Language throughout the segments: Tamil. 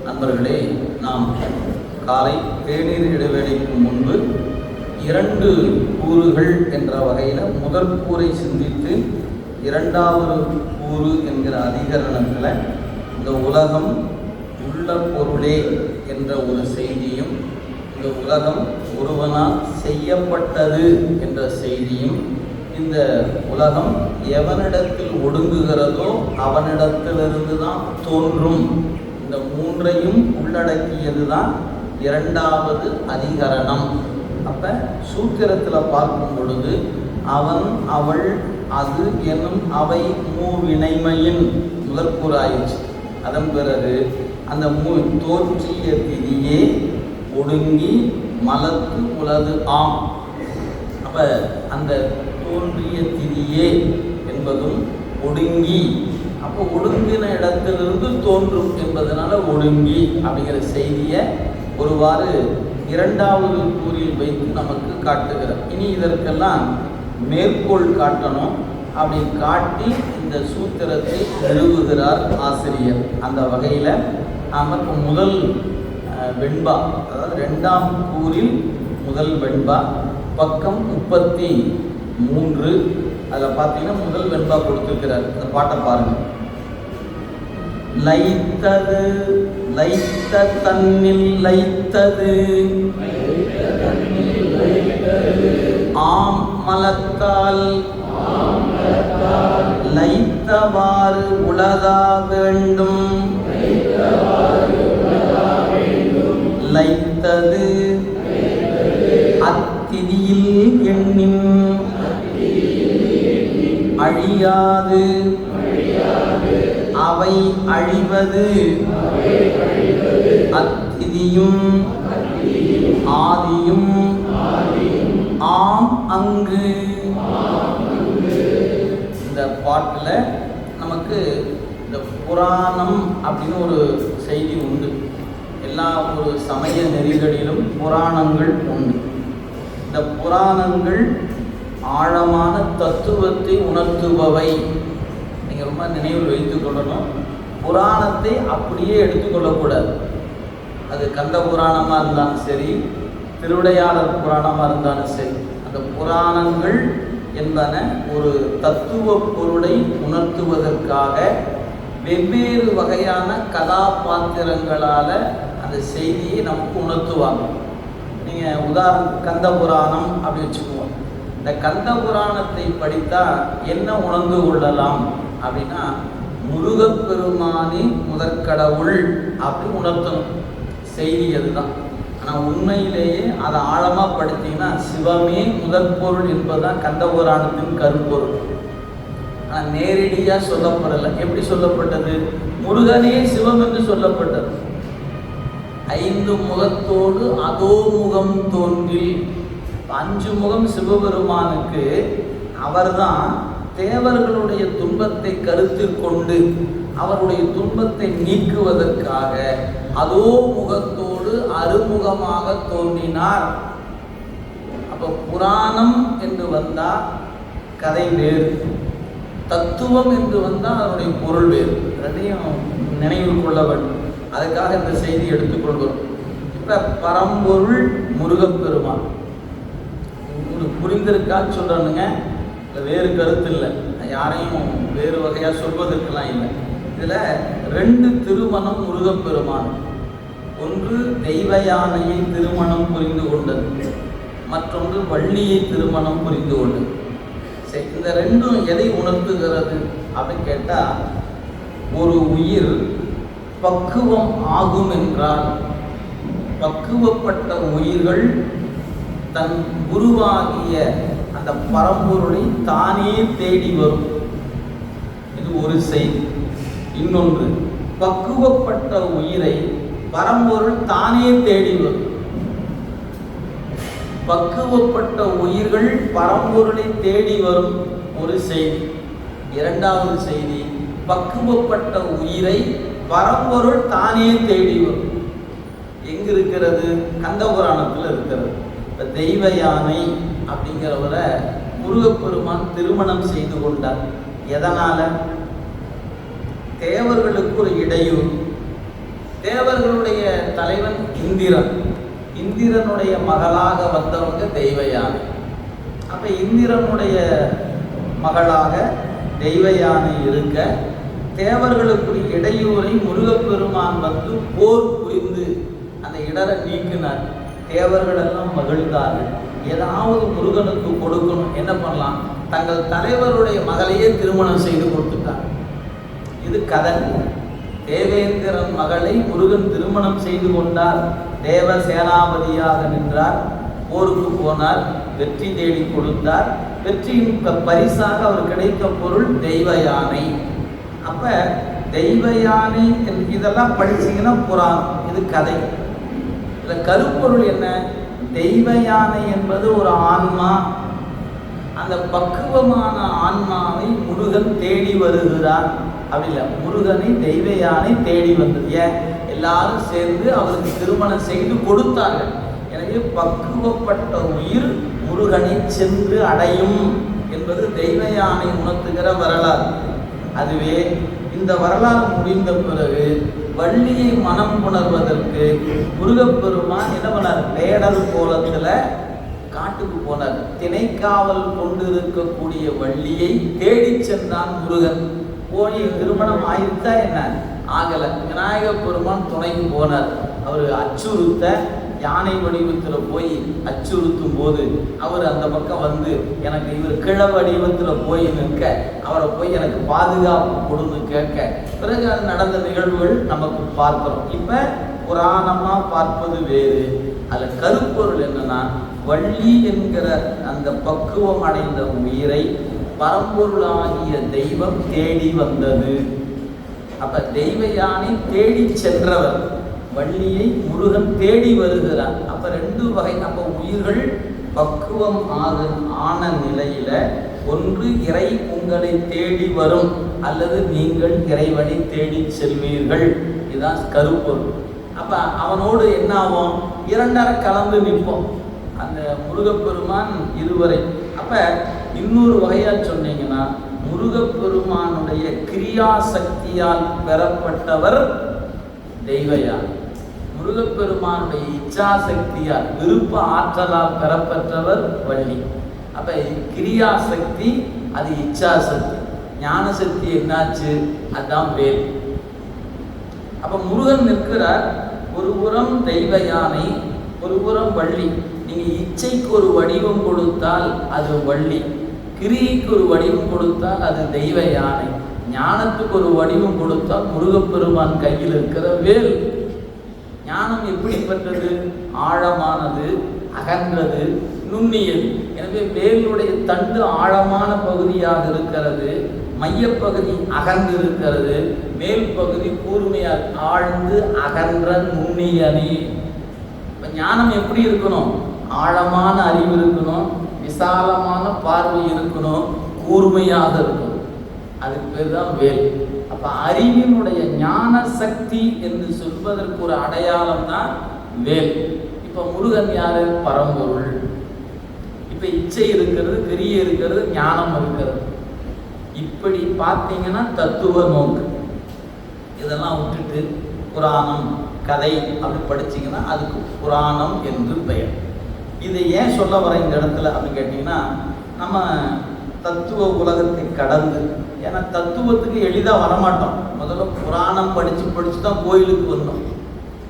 நண்பர்களே, நாம் காலை தேநீர் இடைவேளைக்கு முன்பு 2 கூறுகள் என்ற வகையில் முதல் கூறை சிந்தித்து 2வது கூறு என்கிற அதிகரணத்தில் இந்த உலகம் உள்ள பொருளே என்ற ஒரு செய்தியும், இந்த உலகம் ஒருவனால் செய்யப்பட்டது என்ற செய்தியும், இந்த உலகம் எவனிடத்தில் ஒடுங்குகிறதோ அவனிடத்திலிருந்து தான் தோன்றும், இந்த 3ஐயும் உள்ளடக்கியது தான் 2வது அதிகரணம். அப்போ சூத்திரத்தில் பார்க்கும் பொழுது அவன், அவள், அது எனும் அவை மூவினைமையின் முதல் கூறாயிற்று. அதன் பிறகு அந்த தோற்றிய திதியே ஒடுங்கி மலத்து உலது ஆம். அப்போ அந்த தோன்றிய திதியே என்பதும் ஒடுங்கி, அப்போ ஒடுங்கின இடத்திலிருந்து தோன்றும் என்பதனால ஒடுங்கி அப்படிங்கிற செய்தியை ஒருவாறு 2வது கூறில் வைத்து நமக்கு காட்டுகிறார். இனி இதற்கெல்லாம் மேற்கோள் காட்டணும். அப்படி காட்டி இந்த சூத்திரத்தை நிறுவுகிறார் ஆசிரியர். அந்த வகையில் நமக்கு முதல் வெண்பா, அதாவது 2ஆம் கூறில் முதல் வெண்பா, பக்கம் 33. அதில் பார்த்தீங்கன்னா முதல் வெண்பா கொடுத்துருக்கிறார். அந்த பாட்டை பாருங்கள். லைத்தது லைத்த தன்னில் லைத்தது ஆம் மலத்தால் லைத்தவாறு உலதா வேண்டும். லைத்தது அத்திதியில் எண்ணின் அழியாது அவை அழிவது அத்திதியும் ஆதியும் ஆம் அங்கு. இந்த பாட்டில் நமக்கு இந்த புராணம் அப்படின்னு ஒரு செய்தி உண்டு. எல்லா ஒரு சமய நெறிகளிலும் புராணங்கள் உண்டு. இந்த புராணங்கள் ஆழமான தத்துவத்தை உணர்த்துபவை. நீங்கள் ரொம்ப நினைவில் வைத்து கொள்ளணும். புராணத்தை அப்படியே எடுத்துக்கொள்ளக்கூடாது. அது கந்த புராணமாக இருந்தாலும் சரி, திருவிடையாளர் புராணமாக இருந்தாலும் சரி, அந்த புராணங்கள் என்பன ஒரு தத்துவ பொருளை உணர்த்துவதற்காக வெவ்வேறு வகையான கதாபாத்திரங்களால் அந்த செய்தியை நமக்கு உணர்த்துவாங்க. நீங்கள் உதாரணம் கந்த புராணம் அப்படி வச்சுக்குவோம். இந்த கந்த புராணத்தை படித்தால் என்ன உணர்ந்து கொள்ளலாம் அப்படின்னா, முருகப்பெருமானி முதற்கடவுள் அப்படி உணர்த்தணும். செய்தி அதுதான். ஆனால் உண்மையிலேயே அதை ஆழமாக படித்தீங்கன்னா சிவமே முதற்பொருள் என்பதுதான் கந்த புராணத்தின் கருப்பொருள். ஆனால் நேரடியாக சொல்லப்படலை. எப்படி சொல்லப்பட்டது? முருகனே சிவம் என்று சொல்லப்பட்டது. 5 முகத்தோடு அதோ முகம் தோன்றி, 5 முகம் சிவபெருமானுக்கு. அவர்தான் தேவர்களுடைய துன்பத்தை கருத்தில் கொண்டு அவருடைய துன்பத்தை நீக்குவதற்காக அதோ முகத்தோடு அறுமுகமாக தோன்றினார். அப்போ புராணம் என்று வந்தால் கதை வேறு, தத்துவம் என்று வந்தால் அதனுடைய பொருள் வேறு. ரெண்டையும் நினைவில் கொள்ள வேண்டும். அதுக்காக இந்த செய்தி எடுத்துக்கொள்கிறோம். இப்போ பரம்பொருள் முருகப்பெருமான் உங்களுக்கு புரிந்திருக்கான்னு சொல்கிறேனுங்க. வேறு கருத்து இல்லை, யாரையும் வேறு வகையாக சொல்வதற்கெல்லாம் இல்லை. இதில் 2 திருமணம் முருகப்பெருமான். ஒன்று தெய்வ யானையை திருமணம் புரிந்து கொண்டது, மற்றொன்று வள்ளியை திருமணம் புரிந்து கொண்டது. சரி, இந்த 2ம் எதை உணர்த்துகிறது அப்படின்னு கேட்டால், ஒரு உயிர் பக்குவம் ஆகும் என்றால் பக்குவப்பட்ட உயிர்கள் தன் குருவாகிய அந்த பரம்பொருளை தானே தேடி வரும். இது ஒரு செய்தி. இன்னொன்று, பக்குவப்பட்ட உயிரை பரம்பொருள் தானே தேடி வரும். பக்குவப்பட்ட உயிர்கள் பரம்பொருளை தேடி வரும் ஒரு செய்தி. 2வது செய்தி, பக்குவப்பட்ட உயிரை பரம்பொருள் தானே தேடி வரும். எங்க இருக்கிறது? கந்த புராணத்தில் இருக்கிறது. இப்போ தெய்வ யானை அப்படிங்கிறவரை முருகப்பெருமான் திருமணம் செய்து கொண்டார். எதனால்? தேவர்களுக்கு ஒரு இடையூறு. தேவர்களுடைய தலைவன் இந்திரன். இந்திரனுடைய மகளாக வந்தவங்க தெய்வயானை. அப்போ இந்திரனுடைய மகளாக தெய்வயானை இருக்க தேவர்களுக்குரிய இடையூரை முருகப்பெருமான் வந்து போர் புரிந்து அந்த இடரை நீக்கினார். தேவர்கள் எல்லாம் மகிழ்ந்தார்கள். ஏதாவது முருகனுக்கு கொடுக்கணும், என்ன பண்ணலாம்? தங்கள் தலைவருடைய மகளையே திருமணம் செய்து கொடுத்துட்டார். இது கதை. தேவேந்திரன் மகளை முருகன் திருமணம் செய்து கொண்டார். தேவ சேனாபதியாக நின்றார். போருக்கு போனார். வெற்றி தேடி கொடுத்தார். வெற்றியின் பரிசாக அவர் கிடைத்த பொருள் தெய்வ யானை. அப்ப தெய்வ யானை இதெல்லாம் படிச்சீங்கன்னா புராணம், இது கதை. இதுல கருப்பொருள் என்ன? தெய்வ யானை என்பது ஒரு ஆன்மா. அந்த பக்குவமான ஆன்மாவை முருகன் தேடி வருகிறார். அப்படி இல்லை, முருகனை தெய்வ யானை தேடி வந்தது. ஏன்? எல்லாரும் சேர்ந்து அவருக்கு திருமணம் செய்து கொடுத்தார்கள். எனவே பக்குவப்பட்ட உயிர் முருகனை சென்று அடையும் என்பது தெய்வ யானை உணர்த்துகிற வரலாறு. அதுவே இந்த வரலாறு முடிந்த பிறகு வள்ளியை மனம் புணர்வதற்கு முருகப்பெருமான் என்ன பண்ணார்? வேடல் கோலத்தில் காட்டுக்கு போனார். திணைக்காவல் கொண்டு இருக்கக்கூடிய வள்ளியை தேடி சென்றான் முருகன். போய் திருமணம் ஆயிருத்தா என்ன? ஆகலை. விநாயக பெருமான் துணைக்கு போனார். அவர் அச்சுறுத்த யானை வடிவத்தில் போய் அச்சுறுத்தும் போது அவர் அந்த பக்கம் வந்து எனக்கு இவர் கிழ வடிவத்தில் போய் நிற்க அவரை போய் எனக்கு பாதுகாப்பு கொடுன்னு கேட்க பிறகு அது நடந்த நிகழ்வுகள் நமக்கு பார்க்கிறோம். இப்போ புராணமாக பார்ப்பது வேறு. அதில் கருப்பொருள் என்னன்னா, வள்ளி என்கிற அந்த பக்குவம் அடைந்த உயிரை பரம்பொருளாகிய தெய்வம் தேடி வந்தது. அப்ப தெய்வ யானை தேடி சென்றவர், வள்ளியை முருகன் தேடி வருகிறார். அப்ப ரெண்டு வகை. அப்ப உயிர்கள் பக்குவம் ஆன நிலையில ஒன்று இறை உங்களை தேடி வரும், அல்லது நீங்கள் இறைவனை தேடி செல்வீர்கள். இதுதான் கருப்பொருள். அப்ப அவனோடு என்ன ஆகும்? இரண்டரை கலந்து நிற்போம் அந்த முருகப்பெருமான் இருவரை. அப்ப இன்னொரு வகையா சொன்னீங்கன்னா, முருகப்பெருமானுடைய கிரியா சக்தியால் பெறப்பட்டவர் தெய்வயானை. முருகப்பெருமானுடைய இச்சா சக்தியால் விருப்ப ஆற்றலால் பெறப்பட்டவர் வள்ளி. அப்ப கிரியா சக்தி அது இச்சா சக்தி. ஞான சக்தி என்னாச்சு? அதுதான் வேல். அப்ப முருகன் நிற்கிறார். ஒரு புறம் தெய்வ யானை, ஒரு புறம் வள்ளி. நீங்க இச்சைக்கு ஒரு வடிவம் கொடுத்தால் அது வள்ளி, கிரியைக்கு ஒரு வடிவம் கொடுத்தால் அது தெய்வ யானை, ஞானத்துக்கு ஒரு வடிவம் கொடுத்தால் முருகப்பெருமான் கையில் இருக்கிற வேல். ஞானம் எப்படிப்பட்டது? ஆழமானது, அகன்றது, நுண்ணியது. எனவே வேலுடைய தண்டு ஆழமான பகுதியாக இருக்கிறது, மையப்பகுதி அகன்று இருக்கிறது, மேல் பகுதி கூர்மையாக ஆழ்ந்து அகன்ற நுண்ணியணி. இப்போ ஞானம் எப்படி இருக்கணும்? ஆழமான அறிவு இருக்கணும், விசாலமான பார்வை இருக்கணும், கூர்மையாக இருக்கணும். அதுக்கு பேர் தான் வேல். அப்ப அறிவினுடைய ஞான சக்தி என்று சொல்வதற்கு ஒரு அடையாளம் தான் வேல். இப்ப முருகன் யாரு? பரம்பொருள். இப்ப இச்சை இருக்கிறது, கிரியை இருக்கிறது, ஞானம் இருக்கிறது. இப்படி பார்த்தீங்கன்னா தத்துவ நோக்கு. இதெல்லாம் விட்டுட்டு புராணம் கதை அப்படி படிச்சிங்கன்னா அதுக்கு புராணம் என்று பெயர். இதை ஏன் சொல்ல வர இந்த இடத்துல அப்படின்னு கேட்டிங்கன்னா, நம்ம தத்துவ உலகத்தை கடந்து, ஏன்னா தத்துவத்துக்கு எளிதாக வரமாட்டோம். முதல்ல புராணம் படித்து தான் கோயிலுக்கு வந்தோம்.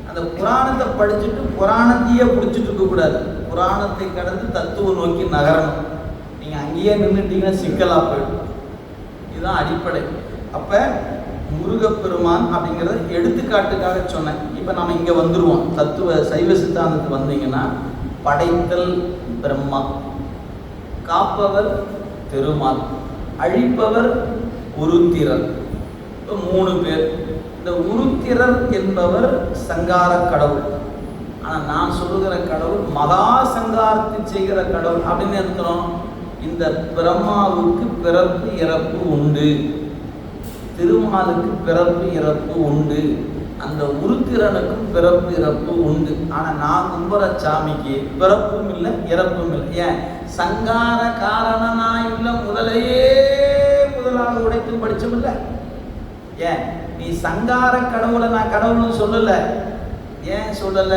அந்த புராணத்தை படிச்சுட்டு புராணத்தையே பிடிச்சிட்டு இருக்கக்கூடாது. புராணத்தை கடந்து தத்துவம் நோக்கி நகரணும். நீங்கள் அங்கேயே நின்றுட்டீங்கன்னா சிக்கலாக போயிடும். இதுதான் அடிப்படை. அப்போ முருகப்பெருமான் அப்படிங்கிறத எடுத்துக்காட்டுக்காக சொன்னேன். இப்போ நம்ம இங்கே வந்துடுவோம். தத்துவ சைவ சித்தாந்தத்துக்கு வந்தீங்கன்னா, படைத்தல் பிரம்மா, காப்பவர் திருமால், அழிப்பவர் உருத்திரர். இப்போ 3 பேர். இந்த உருத்திரர் என்பவர் சங்கார கடவுள். ஆனால் நான் சொல்லுகிற கடவுள் மகா சங்காரத்தை செய்கிற கடவுள். அப்படின்னு இருக்கிறோம். இந்த பிரம்மாவுக்கு பிறப்பு இறப்பு உண்டு, திருமாலுக்கு பிறப்பு இறப்பு உண்டு, அந்த உருத்திரனுக்கும் பிறப்பு இறப்பு உண்டு. ஆனால் நான் கும்புற சாமிக்கு பிறப்பும் இல்லை இறப்பும் இல்லை. ஏன்? சங்கார காரணனாயுள்ள முதலாக உடைத்து படிச்சோம் இல்லை. ஏன் நீ சங்கார கடவுளை நான் கடவுள்னு சொல்லல. ஏன் சொல்லல?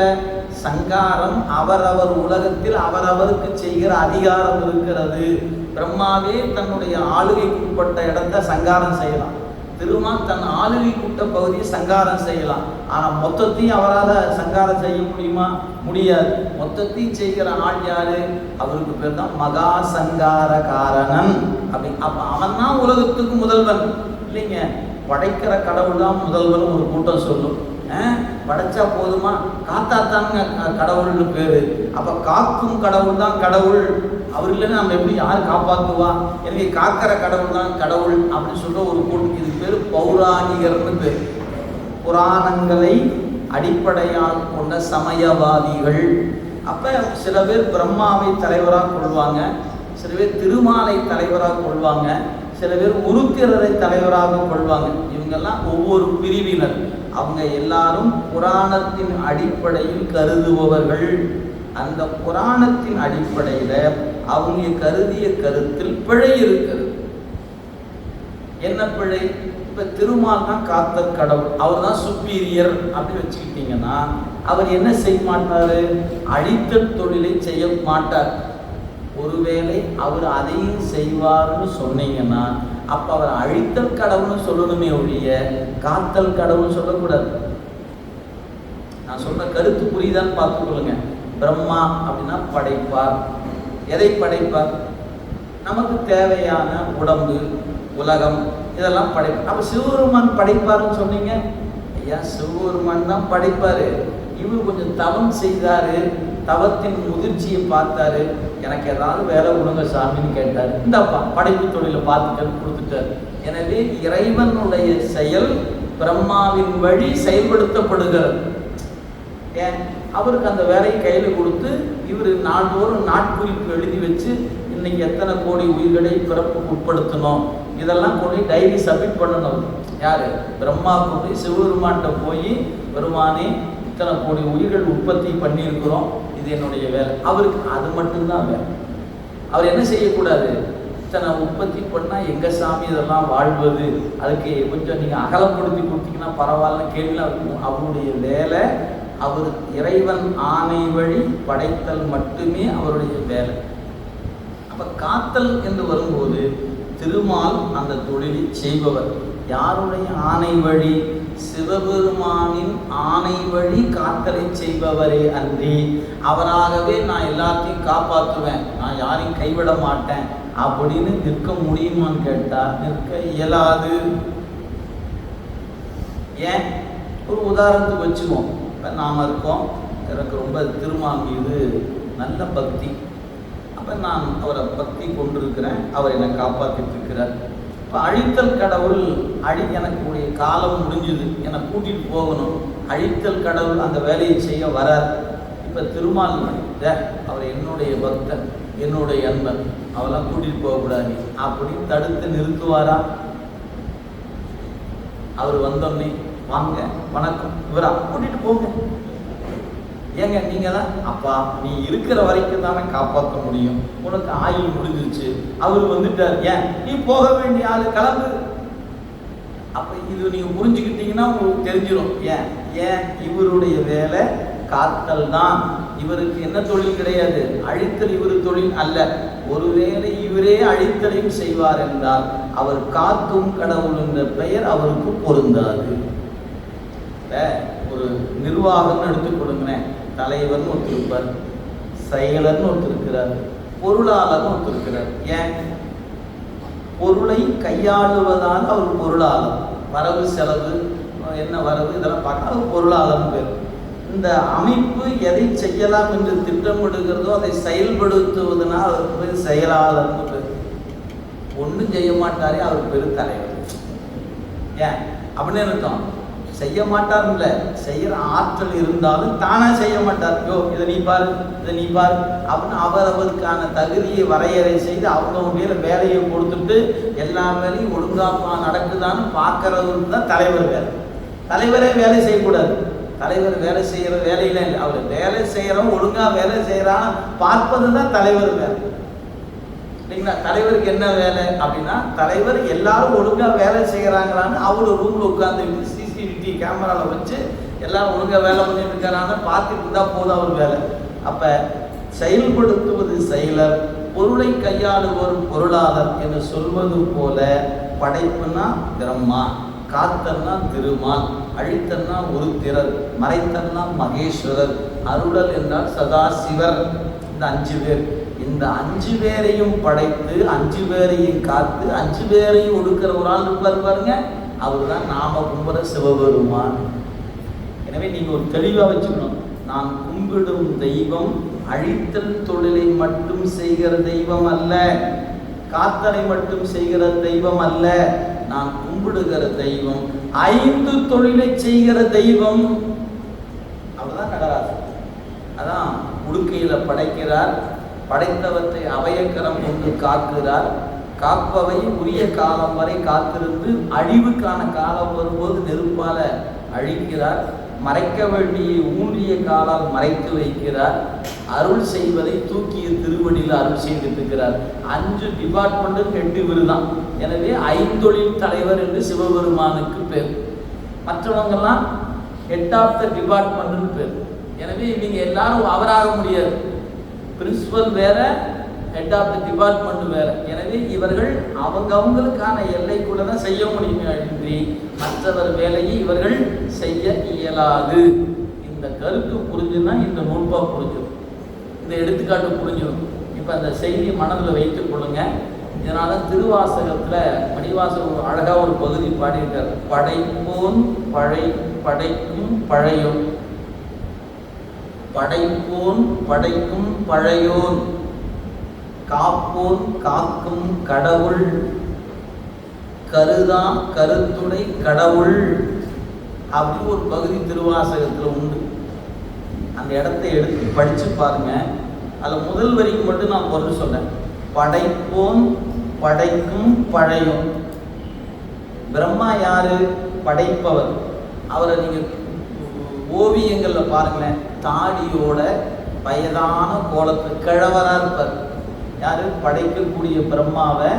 சங்காரம் அவரவர் உலகத்தில் அவரவருக்கு செய்கிற அதிகாரம் இருக்கிறது. பிரம்மாவே தன்னுடைய ஆளுகைக்குட்பட்ட இடத்தை சங்காரம் செய்யலாம், திருமால் தன் ஆளுகைக்குட்ட பகுதியை சங்காரம் செய்யலாம். ஆனால் மொத்தத்தையும் அவரால் சங்காரம் செய்ய முடியுமா? முடியாது. மொத்தத்தையும் செய்கிற ஆள் யாரு? அவருக்கு பேர் தான் மகா சங்கார காரணன். அப்படி அப்போ அவன் தான் உலகத்துக்கு முதல்வன் இல்லைங்க. படைக்கிற கடவுள் தான் முதல்வன் ஒரு கூட்டம் சொல்லும். படைச்சா போதுமா? காத்தாத்தாங்க கடவுள்னு பேரு. அப்ப காக்கும் கடவுள் தான் கடவுள். அவர் இல்லைன்னா நம்ம எப்படி யார் காப்பாற்றுவா? எனவே காக்கிற கடவுள் தான் கடவுள் அப்படின்னு சொல்ற ஒரு கூட்டம். இது பேர் பௌராணிகர்னு பேர். புராணங்களை அடிப்படையாக கொண்ட சமயவாதிகள். அப்ப சில பேர் பிரம்மாவை தலைவராக கொள்வாங்க, சில பேர் திருமாலை தலைவராக கொள்வாங்க, சில பேர் உருத்திரரை தலைவராக கொள்வாங்க. இவங்கெல்லாம் ஒவ்வொரு பிரிவினர். அவங்க எல்லாரும் புராணத்தின் அடிப்படையில் கருதுபவர்கள். அந்த புராணத்தின் அடிப்படையில் அவங்க கருதிய கருத்தில் பிழை இருக்கிறது. என்ன பிழை? இப்ப திருமால் தான் காத்தல் கடவுள், அவர் தான் சுப்பீரியர் அப்படி வச்சுக்கிட்டீங்கன்னா அவர் என்ன செய்ய மாட்டாரு? அழித்தல் தொழிலை செய்ய மாட்டார். ஒருவேளை அவர் அதையும் செய்வார்னு சொன்னீங்கன்னா அப்ப அவர் அழித்தல் கடவுள்னு சொல்லணுமே ஒழிய காத்தல் கடவுள் சொல்லக்கூடாது. நான் சொன்ன கருத்து புரியுதான்னு பார்த்துக்கொள்ளுங்க. பிரம்மா அப்படின்னா படைப்பார். எதை படைப்பார்? நமக்கு தேவையான உடம்பு, உலகம், இதெல்லாம் படைப்பார். அப்ப சிவபெருமான் படைப்பாருன்னு சொன்னீங்க. ஐயா, சிவபெருமான் தான் படைப்பாரு. இவர் கொஞ்சம் தவம் செய்தாரு, தவத்தின் முதிர்ச்சியை பார்த்தாரு. எனக்கு ஏதாவது வேலை கொடுங்க சாமின்னு கேட்டார். இந்தப்பா படைப்பு தொழிலை பார்த்துட்டு கொடுத்துட்டார். எனவே இறைவனுடைய செயல் பிரம்மாவின் வழி செயல்படுத்தப்படுகிறது. ஏன்? அவருக்கு அந்த வேலையை கையில் கொடுத்து இவர் நாள்தோறும் நாட்குறிப்பு எழுதி வச்சு இன்னைக்கு எத்தனை கோடி உயிர்களை பிறப்புக்கு உட்படுத்தணும் இதெல்லாம் கொண்டு டைரி சப்மிட் பண்ணணும். யாரு? பிரம்மா கொண்டு சிவபெருமான்கிட்ட போய் பெருமானே இத்தனை கோடி உயிர்கள் உற்பத்தி பண்ணியிருக்கிறோம், இது என்னுடைய வேலை. அவருக்கு அது மட்டும்தான் வேலை. அவர் என்ன செய்யக்கூடாது? இத்தனை உற்பத்தி பண்ணால் எங்கள் சாமி இதெல்லாம் வாழ்வது, அதுக்கு கொஞ்சம் நீங்கள் அகலப்படுத்தி கொடுத்தீங்கன்னா பரவாயில்ல கேள்விலாம் இருக்கும். அவருடைய வேலை அவர் இறைவன் ஆணை வழி படைத்தல் மட்டுமே அவருடைய வேலை. அப்போ காத்தல் என்று வரும்போது திருமால் அந்த தொழிலை செய்பவர். யாருடைய ஆணை வழி? சிவபெருமானின் ஆணை வழி காத்தலை செய்பவரே அன்றி அவராகவே நான் எல்லாத்தையும் காப்பாற்றுவேன், நான் யாரையும் கைவிட மாட்டேன் அப்படின்னு நிற்க முடியுமான்னு கேட்டால் நிற்க இயலாது. ஏன்? ஒரு உதாரணத்துக்கு வச்சுக்குவோம். இப்போ நாம் இருக்கோம், எனக்கு ரொம்ப திருமால் மீது நல்ல பக்தி. அப்போ நான் அவரை பக்தி கொண்டிருக்கிறேன், அவர் என்னை காப்பாற்றிட்டு இருக்கிறார். இப்போ அழித்தல் கடவுள் எனக்கு காலம் முடிஞ்சுது, என்னை கூட்டிகிட்டு போகணும். அழித்தல் கடவுள் அந்த வேலையை செய்ய வரார். இப்போ திருமால் அவர் என்னுடைய பக்தன், என்னுடைய அன்பன், அவெல்லாம் கூட்டிகிட்டு போகக்கூடாது அப்படின்னு தடுத்து நிறுத்துவாரா? அவர் வந்தோடனே வாங்க வணக்கம் இவரா கூட்டிகிட்டு போங்க. ஏங்க நீங்கள் தான் அப்பா, நீ இருக்கிற வரைக்கும் தானே காப்பாற்ற முடியும், உனக்கு ஆயுள் முடிஞ்சிருச்சு, அவர் வந்துட்டார், ஏன் நீ போக வேண்டிய ஆளு கிளம்பு. அப்போ இது நீங்கள் புரிஞ்சுக்கிட்டீங்கன்னா உங்களுக்கு தெரிஞ்சிடும். ஏன் இவருடைய வேலை காத்தல் தான். இவருக்கு என்ன தொழில் கிடையாது, அழித்தல் இவர் தொழில் அல்ல. ஒருவேளை இவரே அழித்தலையும் செய்வார் என்றால் அவர் காக்கும் கடவுள் என்ற பெயர் அவருக்கு பொருந்தாது. ஒரு நிர்வாகம்னு எடுத்துக்கொடுங்களேன். தலைவர்னு ஒருத்தர் இருப்பார், செயலர்னு ஒருத்தர் இருக்கிறார், பொருளாளர்னு ஒருத்தர் இருக்கிறார். ஏன்? பொருளை கையாளுவதால் அவர் பொருளாளர். வரவு செலவு என்ன வரவு இதெல்லாம் பார்க்க அவர் பொருளாளர்னு பேர். இந்த அமைப்பு எதை செய்யலாம் என்று திட்டமிடுகிறதோ அதை செயல்படுத்துவதனால் அவருக்கு பேர் செயலாளர்னு பேர். ஒன்றும் செய்ய மாட்டாரே அவர் பேர் தலைவர். ஏன் அப்படின்னு அர்த்தம்? செய்ய மாட்டார் இல்லை, செய்கிற ஆற்றல் இருந்தாலும் தானே செய்ய மாட்டார். இதை நீ பாரு, இதை நீ பாரு அப்படின்னு அவரவருக்கான தகுதியை வரையறை செய்து அவங்க வேலையை கொடுத்துட்டு எல்லா வேலையும் ஒழுங்காக நடக்குதான்னு பார்க்கறவருக்கு தான் தலைவர் வேலை. தலைவரே வேலை செய்யக்கூடாது. தலைவர் வேலை செய்கிற வேலையில இல்லை, அவர் வேலை செய்கிறவங்க ஒழுங்காக வேலை செய்கிறான்னு பார்ப்பது தான் தலைவர் வேலை. இல்லைங்களா? தலைவருக்கு என்ன வேலை அப்படின்னா, தலைவர் எல்லாரும் ஒழுங்காக வேலை செய்கிறாங்களான்னு அவர் ரூமில் உட்காந்துக்கிட்டு சிசிடிவி கேமராவில் வச்சு எல்லாரும் ஒழுங்காக வேலை பண்ணிட்டு இருக்கிறான்னு பார்த்துட்டு இருந்தால் போதும் அவர் வேலை. அப்போ செயல்படுத்துவது செயலர், பொருளை கையாளுவோர் பொருளாளர் என்று சொல்வது போல படைப்புனா பிரம்மா, காத்தன்னா திருமால், அழித்தன்னா உருத்திரர், மறைத்தன்னா மகேஸ்வரர், அருளல் என்றால் சதாசிவர். இந்த 5 பேர், இந்த 5 பேரையும் படைத்து 5 பேரையும் காத்து 5 பேரையும் ஒடுக்கிற ஒரு ஆள் இருப்பார் பாருங்க, அவர் தான் நாம கும்புற சிவபெருமான். எனவே நீங்க ஒரு தெளிவாக வச்சுக்கணும், நான் கும்பிடும் தெய்வம் அழித்தல் தொழிலை மட்டும் செய்கிற தெய்வம் அல்ல, காத்தலை மட்டும் செய்கிற தெய்வம் அல்ல. நான் கும்பிடுகிற தெய்வம் 5 தொழிலை செய்கிற தெய்வம். அவர்தான் நடராஜர். அதான் உடுக்கையில படைக்கிறார், படைத்தவற்றை அபயக்கரம் கொண்டு காக்கிறார், காப்பவை உரிய காலம் வரை காத்திருந்து அழிவுக்கான காலம் வரும்போது நெருப்பால அழிக்கிறார், மறைக்க வேண்டிய ஊன்றிய காலால் மறைத்து வைக்கிறார், அருள் செய்வதை தூக்கிய திருவடியில் அருள் செய்துட்டு இருக்கிறார். 5 டிபார்ட்மெண்ட்டு 2 விருதான். எனவே 5 தலைவர் என்று சிவபெருமானுக்கு பேர். மற்றவங்கெல்லாம் ஹெட் ஆஃப் த டிபார்ட்மெண்ட்னு பேர். எனவே இவங்க எல்லாரும் அவராக முடியாது. பிரின்சிபல் வேற, ஹெட் ஆஃப் த டிபார்ட்மெண்ட் வேற. எனவே இவர்கள் அவங்களுக்கான எல்லைக்குள்ள தான் செய்ய முடியுமே அன்றி மற்றவர் வேலையை இவர்கள் செய்ய இயலாது. இந்த கருத்து புரிஞ்சுன்னா இந்த நூல்பா புரிஞ்சிடும், இந்த எடுத்துக்காட்டு புரிஞ்சிடும். இப்போ அந்த செய்தியை மனதில் வைத்துக் கொள்ளுங்க. இதனால திருவாசகத்தில் மணிவாசகர் அழகாக ஒரு பகுதி பாடியிருக்கார். படைப்போன் படைக்கும் பழையோன், படைப்போன் படைக்கும் பழையோன், காப்போன் காக்கும் கடவுள், கருதா கருத்துடை கடவுள் அப்படி ஒரு பகுதி திருவாசகத்தில் உண்டு. அந்த இடத்தை எடுத்து படித்து பாருங்க. அதில் முதல் வரிக்கு மட்டும் நான் பொருள் சொன்னேன். படைப்போன் படைக்கும் பழையோன். பிரம்மா யாரு? படைப்பவர். அவரை நீங்கள் ஓவியங்களில் பாருங்களேன், தாடியோட வயதான கோலத்து கிழவராக இருப்பார். யாரு? படைக்கக்கூடிய பிரம்மாவை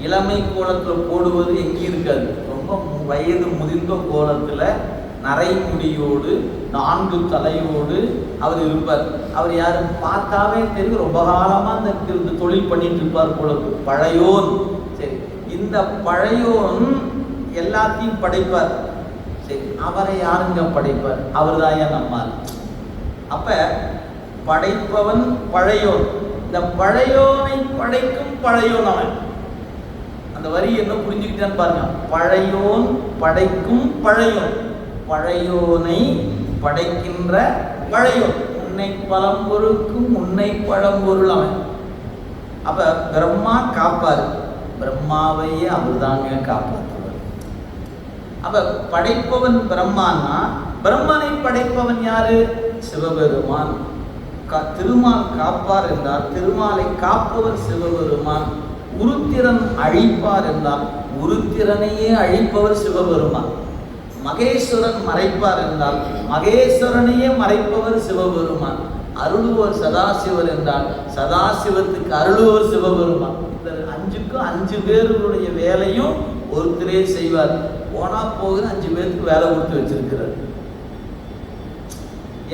இளமை கோலத்தில் போடுவது எங்கேயும் இருக்காது. ரொம்ப வயது முதிர்ந்த கோலத்தில் நரைமுடியோடு 4 தலையோடு அவர் இருப்பார். அவர் யாரு பார்த்தாவே தெரியும், ரொம்ப காலமாக இந்த தொழில் பண்ணிட்டு இருப்பார் போலக்கு. பழையோன். சரி, இந்த பழையோன் எல்லாத்தையும் படைப்பார். சரி, அவரை யாருங்க படைப்பார்? அவர் தான் ஏன் நம்மால். அப்ப படைப்பவன் பழையோன். இந்த பழையோனை படைக்கும் பழையோன் அவன். அந்த வரி என்ன புரிஞ்சுக்கிட்டான்னு பாருங்க. பழையோன் படைக்கும் பழையோன், பழையோனை படைக்கின்ற பழையோன், உன்னை பழம்பொருளுக்கும் உன்னை பழம்பொருள் அவன். அப்ப பிரம்மா காப்பாரு, பிரம்மாவையே அவர் தாங்க காப்பாற்றுவார். அப்ப படைப்பவன் பிரம்மான்னா பிரம்மனை படைப்பவன் யாரு? சிவபெருமான். திருமால் காப்பார் என்றால் திருமாலை காப்பவர் சிவபெருமான். உருத்திரன் அழிப்பார் என்றால் உருத்திரனையே அழிப்பவர் சிவபெருமான். மகேஸ்வரன் மறைப்பார் என்றால் மகேஸ்வரனையே மறைப்பவர் சிவபெருமான். அருளுவர் சதாசிவர் என்றால் சதாசிவத்துக்கு அருளுவர் சிவபெருமான். இந்த 5க்கும் 5 பேருடைய வேலையும் ஒருத்தரே செய்வார். போனா போகிற 5 பேருக்கு வேலை கொடுத்து வச்சிருக்கிறார்.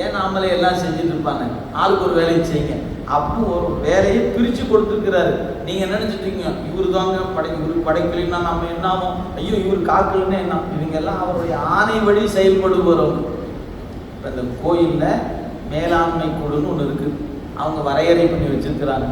ஏன் நாமளே எல்லாம் செஞ்சுட்டு இருப்பாங்க, ஆளுக்கு ஒரு வேலையை செய்யுங்க அப்படின்னு ஒரு வேலையை பிரித்து கொடுத்துருக்கிறாரு. நீங்கள் நினச்சிட்டீங்க இவரு தாங்க இவரு படைக்கலைன்னா நம்ம என்ன ஆகும், ஐயோ இவர் காக்கலன்னு என்ன, இவங்கெல்லாம் அவருடைய ஆணை வழி செயல்படுவோம். இப்போ இந்த கோயிலில் மேலாண்மை குழுன்னு ஒன்று இருக்குது. அவங்க வரையறை பண்ணி வச்சுருக்கிறாங்க.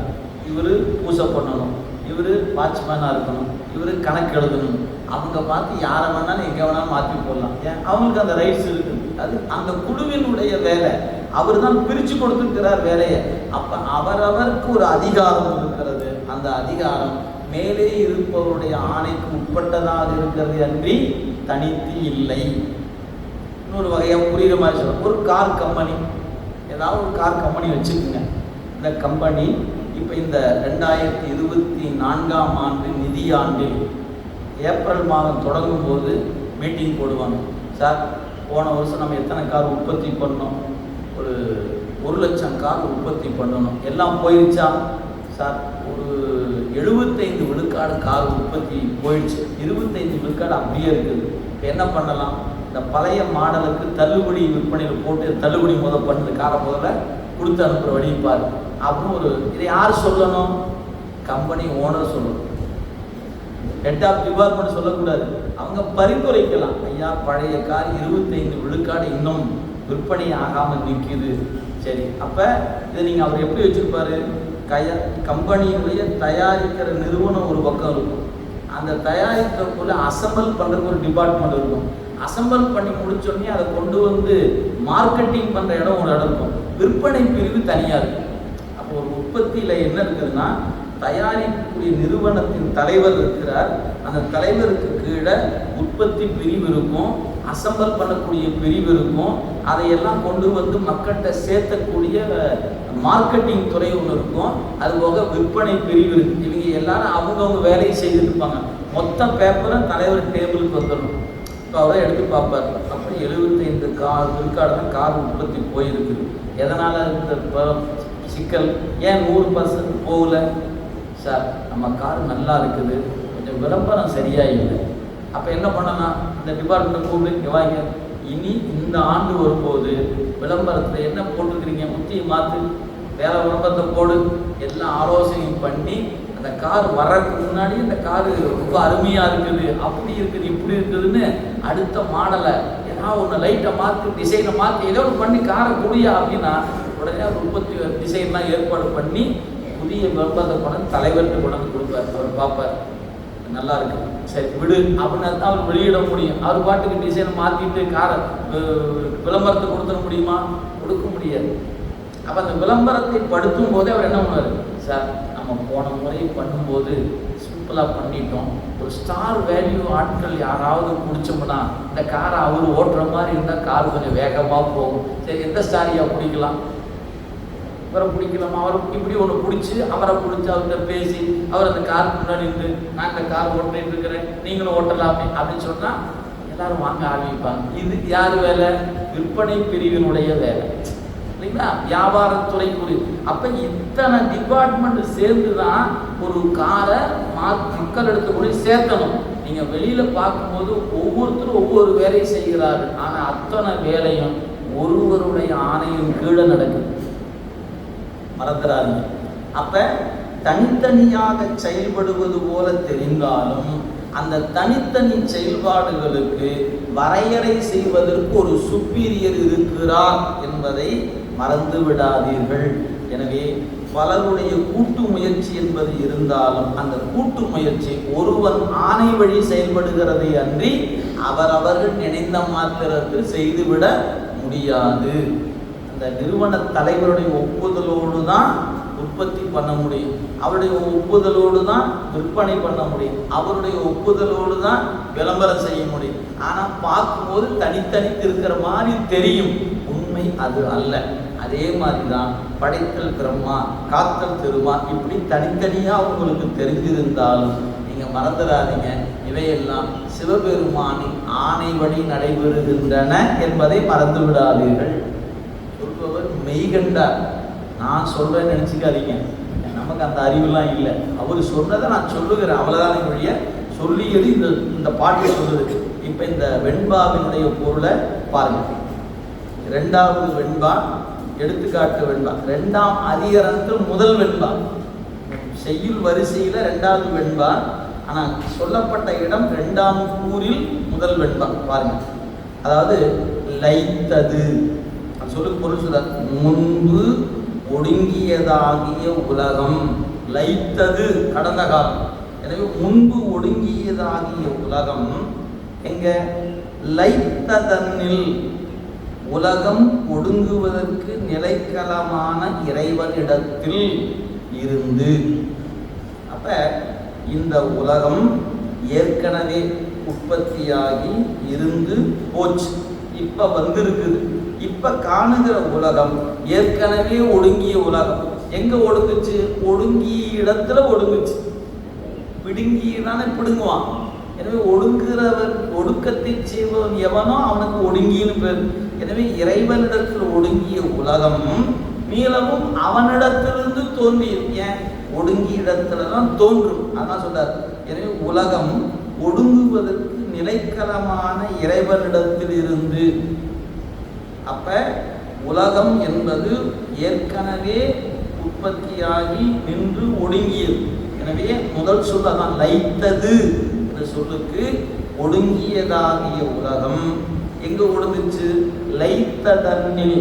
இவர் பூஜை பண்ணணும், இவர் வாட்ச்மேனாக இருக்கணும், இவர் கணக்கு எழுதணும். அவங்க பார்த்து யாரை வேணாலும் எங்கே வேணாலும் மாற்றி போடலாம். ஏன்? அவங்களுக்கு அந்த ரைட்ஸ் இருக்குது. அது அந்த குழுவினுடைய வேலை. அவர் தான் பிரித்து கொடுத்துருக்கிறார் வேலையை. அப்போ அவரவருக்கு ஒரு அதிகாரம் இருக்கிறது. அந்த அதிகாரம் மேலே இருப்பவருடைய ஆணைக்கு உட்பட்டதாக இருக்கிறது அன்றி தனித்து இல்லை. இன்னொரு வகையாக புரிகிற மாதிரி சொல்ல, ஒரு கார் கம்பெனி, ஏதாவது ஒரு கார் கம்பெனி வச்சுக்கோங்க. இந்த கம்பெனி இப்போ இந்த 2024ஆம் ஆண்டு நிதியாண்டில் ஏப்ரல் மாதம் தொடங்கும் போது மீட்டிங் போடுவாங்க. சார், போன வருஷம் நம்ம எத்தனை கார் உற்பத்தி பண்ணோம்? ஒரு 1 லட்சம் கார் உற்பத்தி பண்ணணும். எல்லாம் போயிடுச்சா? சார் ஒரு 75 விழுக்காடு கார் உற்பத்தி போயிடுச்சு, 25 விழுக்காடு அப்படியே இருக்குது. இப்போ என்ன பண்ணலாம்? இந்த பழைய மாடலுக்கு தள்ளுபடி விற்பனையில் போட்டு தள்ளுபடி பண்ணது காரை முதல்ல கொடுத்து அனுப்புகிற வழிப்பார் அப்படின்னு இதை யார் சொல்லணும்? கம்பெனி ஓனர் சொல்லணும். ஹெட் ஆஃப் டிபார்ட்மெண்ட் சொல்லக்கூடாது. அவங்க பரிந்துரைக்கலாம், ஐயா பழைய கார் 25 விழுக்காடு இன்னும் விற்பனை ஆகாமல் நிற்கிது. சரி, அப்போ இதை நீங்கள் அவர் எப்படி வச்சுருப்பாரு? கம்பெனியுடைய தயாரிக்கிற நிறுவனம் ஒரு பக்கம் இருக்கும், அந்த தயாரிக்கிறதுக்குள்ள அசம்பிள் பண்ணுறதுக்கு ஒரு டிபார்ட்மெண்ட் இருக்கும். அசம்பிள் பண்ணி முடிச்சோடனே அதை கொண்டு வந்து மார்க்கெட்டிங் பண்ணுற இடம் ஒரு இடம் இருக்கும், விற்பனை பிரிவு தனியாக இருக்கும். அப்போ ஒரு உற்பத்தியில் என்ன இருக்குதுன்னா, தயாரிக்கக்கூடிய நிறுவனத்தின் தலைவர் இருக்கிறார், அந்த தலைவருக்கு கீழே உற்பத்தி பிரிவு இருக்கும், அசம்பிள் பண்ணக்கூடிய பிரிவு இருக்கும், அதையெல்லாம் கொண்டு வந்து மக்கள்கிட்ட சேர்த்தக்கூடிய மார்க்கெட்டிங் துறை ஒன்று இருக்கும், அதுபோக விற்பனை பிரிவு இருக்கு. இவங்க எல்லாரும் அவங்கவுங்க வேலையை செய்துட்டு இருப்பாங்க. மொத்த பேப்பரும் தலைவர் டேபிளுக்கு வந்துடணும். இப்போ அவரை எடுத்து பார்ப்பார். அப்போ 75 விழுக்காடு தான் கார் உற்பத்தி போயிருக்குது. எதனால் இந்த சிக்கல்? ஏன் 100% போகல? சார் நம்ம கார் நல்லா இருக்குது, கொஞ்சம் விளம்பரம் சரியாக இல்லை. அப்போ என்ன பண்ணலாம்? இந்த டிபார்ட்மெண்ட் கூப்பிட்டு வாங்க, இனி இந்த ஆண்டு வரும்போது விளம்பரத்தில் என்ன போட்டுக்கிறீங்க, முத்தியை மாற்று, வேற விளம்பரத்தை போடு, எல்லாம் ஆலோசனையும் பண்ணி அந்த கார் வர்றதுக்கு முன்னாடி இந்த கார் ரொம்ப அருமையாக இருக்குது, அப்படி இருக்குது, இப்படி இருக்குதுன்னு அடுத்த மாடலை ஏதாவது ஒன்று லைட்டை மாற்றி டிசைனை மாற்றி ஏதோ ஒன்று பண்ணி காரை குடியா அப்படின்னா உடனே ஒரு உற்பத்தி டிசைன்லாம் ஏற்பாடு பண்ணி புதிய விளம்பரத்தை கொண்டு தலைவர்கிட்ட கொண்டு கொடுப்பார். அவர் பார்ப்பார், நல்லா இருக்கு, சரி விடு அப்படின்னு தான் அவர் வெளியிட முடியும். அவர் பாட்டுக்கு டிசைனை மாற்றிட்டு காரை விளம்பரத்தை கொடுத்துட முடியுமா? கொடுக்க முடியாது. அப்போ அந்த விளம்பரத்தை படுத்தும் போதே அவர் என்ன பண்ணுவார்? சார் நம்ம போன முறை பண்ணும்போது சிம்பிளாக பண்ணிட்டோம், ஒரு ஸ்டார் வேல்யூ ஆட்கள் யாராவது பிடிச்சோம்னா இந்த காரை அவர் ஓட்டுற மாதிரி இருந்தால் கார் கொஞ்சம் வேகமாக போகும். சரி, எந்த ஸ்டாரியாக பிடிக்கலாம்? அவரை பிடிக்கலாமா? அவரை இப்படி ஒன்று பிடிச்சி அவரை பிடிச்சி அவர்கிட்ட பேசி அவர் அந்த காருக்கு முன்னாடி இருந்து நான் இந்த கார் ஓட்டிட்டு இருக்கிறேன், நீங்களும் ஓட்டலாமே அப்படின்னு சொன்னால் எல்லாரும் வாங்க ஆரம்பிப்பாங்க. இது யார் வேலை? விற்பனை பிரிவினுடைய வேலை இல்லைங்களா? வியாபாரத்துறைக்குரிய. அப்போ இத்தனை டிபார்ட்மெண்ட் சேர்ந்து தான் ஒரு காரை மக்கள் எடுத்து போய் சேர்க்கணும். நீங்கள் வெளியில் பார்க்கும்போது ஒவ்வொருத்தரும் ஒவ்வொரு வேலையை செய்கிறார்கள், ஆனால் அத்தனை வேலையும் ஒருவருடைய ஆணையின் கீழே நடக்குது, மறந்துடாதீங்க. அப்ப தனித்தனியாக செயல்படுவது போல தெரிந்தாலும் அந்த தனித்தனி செயல்பாடுகளுக்கு வரையறை செய்வதற்கு ஒரு சுப்பீரியர் இருக்கிறார் என்பதை மறந்து விடாதீர்கள். எனவே பலருடைய கூட்டு முயற்சி என்பது இருந்தாலும் அந்த கூட்டு முயற்சி ஒருவன் ஆணை வழி செயல்படுகிறதை அன்றி அவரவர்கள் நினைந்த மாத்திரத்தில் செய்துவிட முடியாது. அந்த நிறுவன தலைவருடைய ஒப்புதலோடு தான் உற்பத்தி பண்ண முடியும், அவருடைய ஒப்புதலோடு தான் விற்பனை பண்ண முடியும், அவருடைய ஒப்புதலோடு தான் விளம்பரம் செய்ய முடியும். ஆனால் பார்க்கும்போது தனித்தனித்து இருக்கிற மாதிரி தெரியும், உண்மை அது அல்ல. அதே மாதிரி தான் படைத்தல் பிரம்மா, காத்தல் திருமா, இப்படி தனித்தனியாக உங்களுக்கு தெரிஞ்சிருந்தாலும் நீங்கள் மறந்துடாதீங்க, இவையெல்லாம் சிவபெருமானின் ஆணை வழி நடைபெறுகின்றன என்பதை மறந்து விடாதீர்கள். சொல்பவர் மெய்கண்டார், நான் சொல்றேன்னு நினச்சிக்காதீங்க, நமக்கு அந்த அறிவுலாம் இல்லை. அவர் சொன்னதை நான் சொல்லுகிறேன், அவ்வளோதான் வழிய சொல்லியது இந்த பாட்டு சொல்லுது. இப்போ இந்த வெண்பாவினுடைய பொருளை பாருங்க. 2வது வெண்பா, எடுத்துக்காட்டு வெண்பா, 2ஆம் அதிகரணத்தில் முதல் வெண்பா, செய்யுள் வரிசையில் 2வது வெண்பா, ஆனால் சொல்லப்பட்ட இடம் 2ஆம் கூறில் முதல் வெண்பா. பாருங்க, அதாவது லைத்தது சொல்லு பொருள் சொல்ல, முன்பு ஒடுங்கியதாகிய உலகம். லைத்தது கடந்த காலம், எனவே முன்பு ஒடுங்கியதாகிய உலகம் எங்க? லைத்ததனில், உலகம் ஒடுங்குவதற்கு நிலைக்களமான இறைவனிடத்தில் இருந்து. அப்ப இந்த உலகம் ஏற்கனவே உற்பத்தியாகி இருந்து போச்சு, இப்ப வந்திருக்குது. இப்ப காணுகிற உலகம் ஏற்கனவே ஒடுங்கிய உலகம். எங்க ஒடுங்குச்சு? ஒடுங்கிய இடத்துல ஒடுங்குச்சு. பிடுங்கியதானே பிடுங்குவான். எனவே ஒடுங்குகிறவர், ஒடுக்கத்தை செய்வன் எவனோ அவனுக்கு ஒடுங்கின்னு பேர். எனவே இறைவனிடத்தில் ஒடுங்கிய உலகம் மீளவும் அவனிடத்திலிருந்து தோன்றியது. ஏன்? ஒடுங்கிய இடத்துல தான் தோன்றும். அதான் சொல்றார். எனவே உலகம் ஒடுங்குவதற்கு நிலைக்களமான இறைவனிடத்தில் இருந்து. அப்ப உலகம் என்பது ஏற்கனவே உற்பத்தியாகி நின்று ஒடுங்கியது. எனவே முதல் சொல் அதான், லைத்தது என்ற சொல்லுக்கு ஒடுங்கியதாகிய உலகம் எங்க ஒடுங்குச்சு? லைத்ததன்னில்.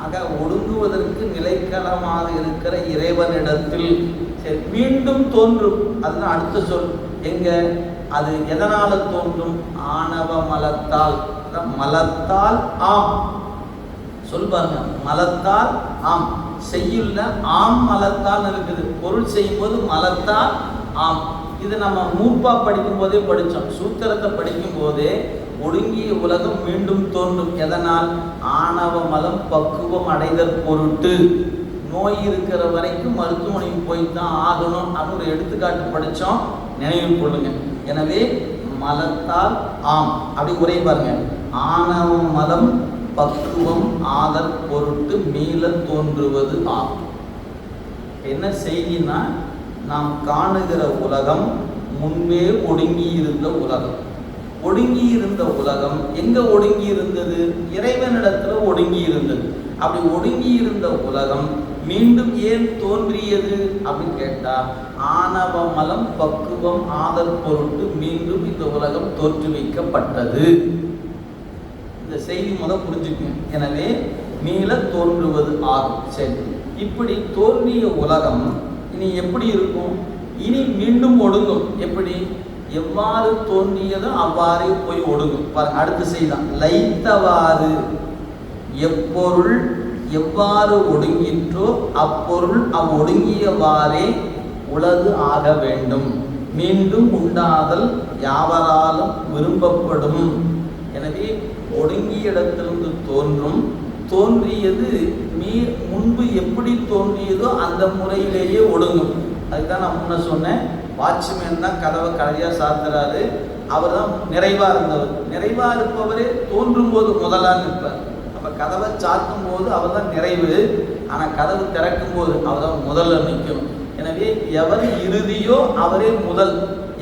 ஆக ஒடுங்குவதற்கு நிலைக்களமாக இருக்கிற இறைவனிடத்தில். சரி, மீண்டும் தோன்றும். அதுதான் அடுத்த சொல். எங்க அது எதனால தோன்றும்? ஆணவ மலத்தால். மலத்தால் ஆம் சொல் பாருங்க, மலத்தால் ஆம். செய்யுள்ள ஆம் மலத்தால் இருக்குது. பொருள் செய்யும் போது மலத்தால் ஆம். இது நம்ம மூப்பா படிக்கும் போதே படித்தோம். சூத்திரத்தை படிக்கும் போதே ஒடுங்கிய உலகம் மீண்டும் தோன்றும். எதனால்? ஆணவ மலம் பக்குவம் அடைதல் பொருட்டு. நோய் இருக்கிற வரைக்கும் மருத்துவமனைக்கு போய்தான் ஆகணும் அப்படின்னு ஒரு எடுத்துக்காட்டு படித்தோம், நினைவில் கொள்ளுங்க. எனவே மலத்தால் ஆம் அப்படி உரை பாருங்க. ஆணவ மலம் பக்குவம் ஆதல் பொருட்டு மீள தோன்றுவது ஆகும். என்ன செய்தினா, நாம் காணுகிற உலகம் முன்பே ஒடுங்கி இருந்த உலகம். ஒடுங்கி இருந்த உலகம் எங்க ஒடுங்கி இருந்தது? இறைவனிடத்துல ஒடுங்கி இருந்தது. அப்படி ஒடுங்கி இருந்த உலகம் மீண்டும் ஏன் தோன்றியது அப்படின்னு கேட்டா, ஆணவ மலம் பக்குவம் ஆதல் பொருட்டு மீண்டும் இந்த உலகம் தோற்றுவிக்கப்பட்டது. இந்த செய்தி முதல் புரிஞ்சுக்கணும். எனவே மீள தோன்றுவது ஆகும். சரி, இப்படி தோன்றிய உலகம் இனி எப்படி இருக்கும்? இனி மீண்டும் ஒடுங்கும். எப்படி? எவ்வாறு தோன்றியதோ அவ்வாறே போய் ஒடுங்கும். பாருங்க, அடுத்த செய்தான். லைத்தவாறு, எப்பொருள் எவ்வாறு ஒடுங்கிற்றோ அப்பொருள் அவ்வொடுங்கியவாறே உளது ஆக வேண்டும். மீண்டும் உண்டாதல் யாவராலும் விரும்பப்படும். எனவே ஒடுங்கிய இடத்திலிருந்து தோன்றும். தோன்றியது முன்பு எப்படி தோன்றியதோ அந்த முறையிலேயே ஒடுங்கும். அதுதான் நான் முன்ன சொன்னேன். வாட்ச்மேன் தான் கதவை கடையாக சாத்துறாரு. அவர் தான் நிறைவாக இருந்தவர். நிறைவாக இருப்பவரே தோன்றும் போது முதலாக நிற்பார். அப்போ கதவை சாத்தும் போது அவர் தான் நிறைவு. ஆனால் கதவு திறக்கும் போது அவர் தான் முதல்ல நிற்கணும். எனவே எவர் இறுதியோ அவரே முதல்,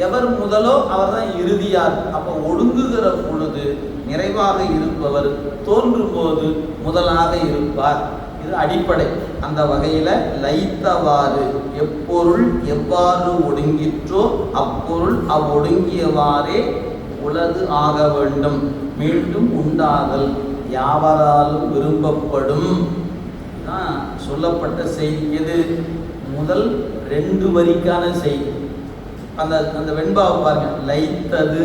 எவர் முதலோ அவர் தான் இறுதியார். அப்போ ஒடுங்குகிற பொழுது நிறைவாக இருப்பவர் தோன்றும் போது முதலாக இருப்பார். இது அடிப்படை. அந்த வகையில் லைத்தவாறு, எப்பொருள் எவ்வாறு ஒடுங்கிற்றோ அப்பொருள் அவ்வொடுங்கியவாறே உளது ஆக வேண்டும். மீண்டும் உண்டாதல் யாவராலும் விரும்பப்படும். இதுதான் சொல்லப்பட்ட செய்தி. எது? முதல் 2 வரிக்கான செய்தி. அந்த வெண்பாவை பாருங்க. லைத்தது,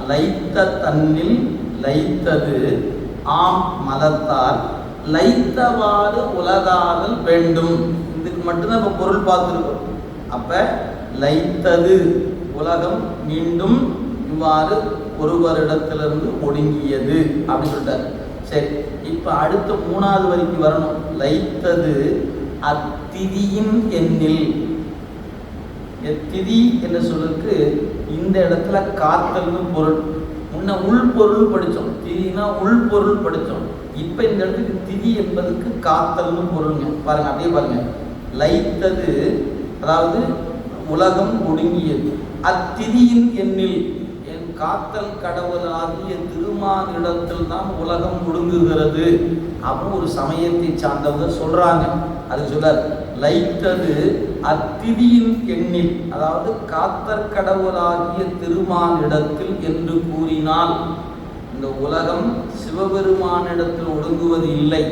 லைத்த தன்னில் லைத்தது ஆம் மலத்தால் லைத்தவாறு உலகாதல் வேண்டும். இதுக்கு மட்டும்தான் இப்போ பொருள் பார்த்துருக்கோம். அப்ப லைத்தது உலகம் மீண்டும் இவ்வாறு ஒருவரிடத்திலிருந்து ஒடுங்கியது அப்படின்னு சொல்லிட்டார். சரி, இப்ப அடுத்த 3வது வரிக்கு வரணும். லைத்தது அத்திதியின் எண்ணில். திதி என்ற சொல்லுக்கு இந்த இடத்துல காத்தல்னு பொருள். முன்ன உள்பொருள் படித்தோம். திதினா உள்பொருள் படித்தோம். இப்போ இந்த இடத்துக்கு திதி என்பதுக்கு காத்தல்னு பொருளுங்க. பாருங்க, அப்படியே பாருங்க. லைத்தது அதாவது உலகம் ஒடுங்கியது. அத்திதியின் எண்ணில், என் காத்தல் கடவுளாகிய திருமாலிடத்தில் தான் உலகம் ஒடுங்குகிறது அப்படின்னு ஒரு சமயத்தை சார்ந்தவங்க சொல்றாங்க. அது சொல்றார். லைத்தது அத்திதியின் எண்ணில், அதாவது காத்தற் கடவுளாகிய திருமாலிடத்தில் என்று கூறினால், இந்த உலகம் சிவபெருமானிடத்தில் ஒடுங்குவது இல்லை,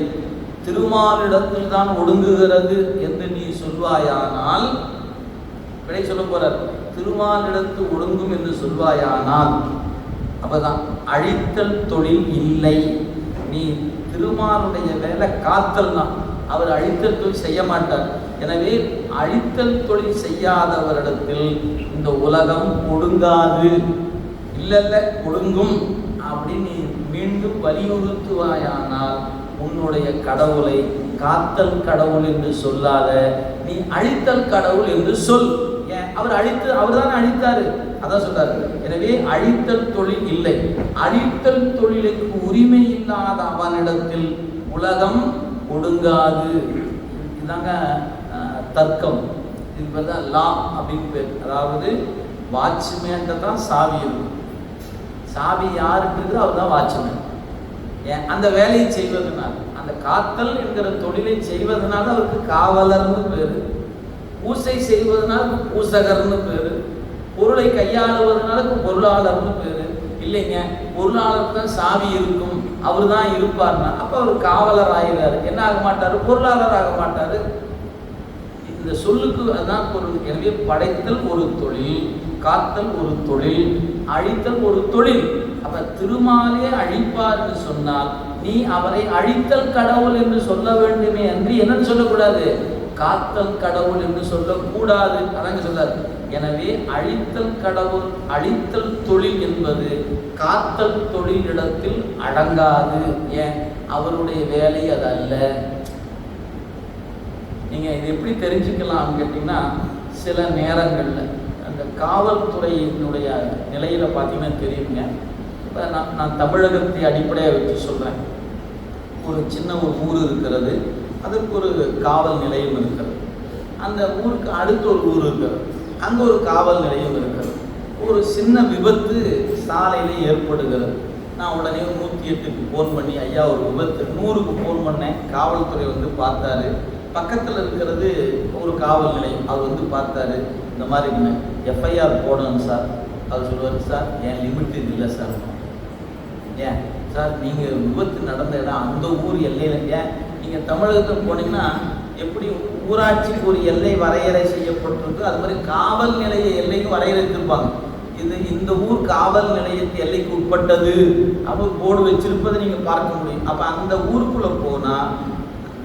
திருமாலிடத்தில் தான் ஒடுங்குகிறது என்று நீ சொல்வாயானால், விடை சொல்ல போறார். திருமாலிடத்து ஒடுங்கும் என்று சொல்வாயானால் அப்பதான் அழித்தல் தொழில் இல்லை. நீ திருமாலுடைய வேலை காத்தல் தான். அவர் அழித்தல் தொழில் செய்ய மாட்டார். எனவே அழித்தல் தொழில் செய்யாதவரிடத்தில் இந்த உலகம் ஒடுங்காது. இல்ல ஒடுங்கும் அப்படின்னு மீண்டும் வலியுறுத்துவாயானால் உன்னுடைய கடவுளை காத்தல் கடவுள் என்று சொல்லாத, நீ அழித்தல் கடவுள் என்று சொல். அவர் தான் அழித்தாரு, அதான் சொல்றாரு. எனவே அழித்தல் தொழில் இல்லை. அழித்தல் தொழிலுக்கு உரிமை இல்லாத அவனிடத்தில் உலகம் ஒடுங்காது. இதுதாங்க தர்க்கம். இதுக்கு பேர் தான் லா அப்படின்னு பேர். அதாவது வாட்ச்மேன்ட்ட தான் சாவி இருக்கும். சாவி யாருக்கு இருக்குது அவர் தான் வாட்ச்மேன். ஏன் அந்த வேலையை செய்வதனால், அந்த காத்தல் என்கிற தொழிலை செய்வதனால அவருக்கு காவலர்னு பேர். பூசை செய்வதனால பூசகர்னு பேர். பொருளை கையாளுவதனால பொருளாளர்னு பேர். இல்லைங்க, பொருளாளருக்கு தான் சாவி இருக்கும், அவர் தான் இருப்பார்னா அப்போ அவர் காவலர் ஆகிறாரு. என்ன ஆக மாட்டார்? பொருளாளர் ஆக மாட்டார். இந்த சொல்லுக்கு அதான் பொருள். எனவே படைத்தல் ஒரு தொழில், காத்தல் ஒரு தொழில், அழித்தல் ஒரு தொழில். அப்ப திருமாலே அழிப்பார் என்று சொன்னால் நீ அவரை அழித்தல் கடவுள் என்று சொல்ல வேண்டுமே அன்றி என்னன்னு சொல்லக்கூடாது, காத்தல் கடவுள் என்று சொல்லக்கூடாது. அதாங்க சொல்றாரு. எனவே அழித்தல் கடவுள், அழித்தல் தொழில் என்பது காத்தல் தொழில் இடத்தில் அடங்காது. ஏன்? அவருடைய வேலை அது அல்ல. நீங்க இது எப்படி தெரிஞ்சுக்கலாம் கேட்டீங்கன்னா, சில நேரங்களில் அந்த காவல்துறையினுடைய நிலையில பார்த்தீங்கன்னா தெரியுங்க. இப்போ நான் தமிழகத்தை அடிப்படையாக வச்சு சொல்றேன். ஒரு சின்ன ஒரு ஊர் இருக்கிறது, அதுக்கு ஒரு காவல் நிலையம் இருக்கிறது. அந்த ஊருக்கு அடுத்த ஒரு ஊர் இருக்கிறது, அங்கே ஒரு காவல் நிலையம் இருக்கிறது. ஒரு சின்ன விபத்து சாலையில் ஏற்படுகிறது. நான் உடனே 108க்கு ஃபோன் பண்ணி, ஐயா ஒரு விபத்து, 100க்கு ஃபோன் பண்ணேன். காவல்துறை வந்து பார்த்தாரு. பக்கத்தில் இருக்கிறது ஒரு காவல் நிலையம், அவர் வந்து பார்த்தாரு. இந்த மாதிரி எஃப்ஐஆர் போடணும் சார். அவர் சொல்லுவார், சார் என் லிமிட் இது இல்லை சார். ஏன் சார், நீங்கள் விபத்து நடந்த இடம் அந்த ஊர் எல்லையில். ஏன் நீங்கள் தமிழகத்தில் போனீங்கன்னா எப்படி ஊராட்சிக்கு ஒரு எல்லை வரையறை செய்யப்பட்டிருக்கு, அது மாதிரி காவல் நிலைய எல்லைக்கு வரையறைத்திருப்பாங்க. இது இந்த ஊர் காவல் நிலையத்து எல்லைக்கு உட்பட்டது அவர் போர்டு வச்சிருப்பதை நீங்கள் பார்க்க முடியும். அப்போ அந்த ஊருக்குள்ளே போனால்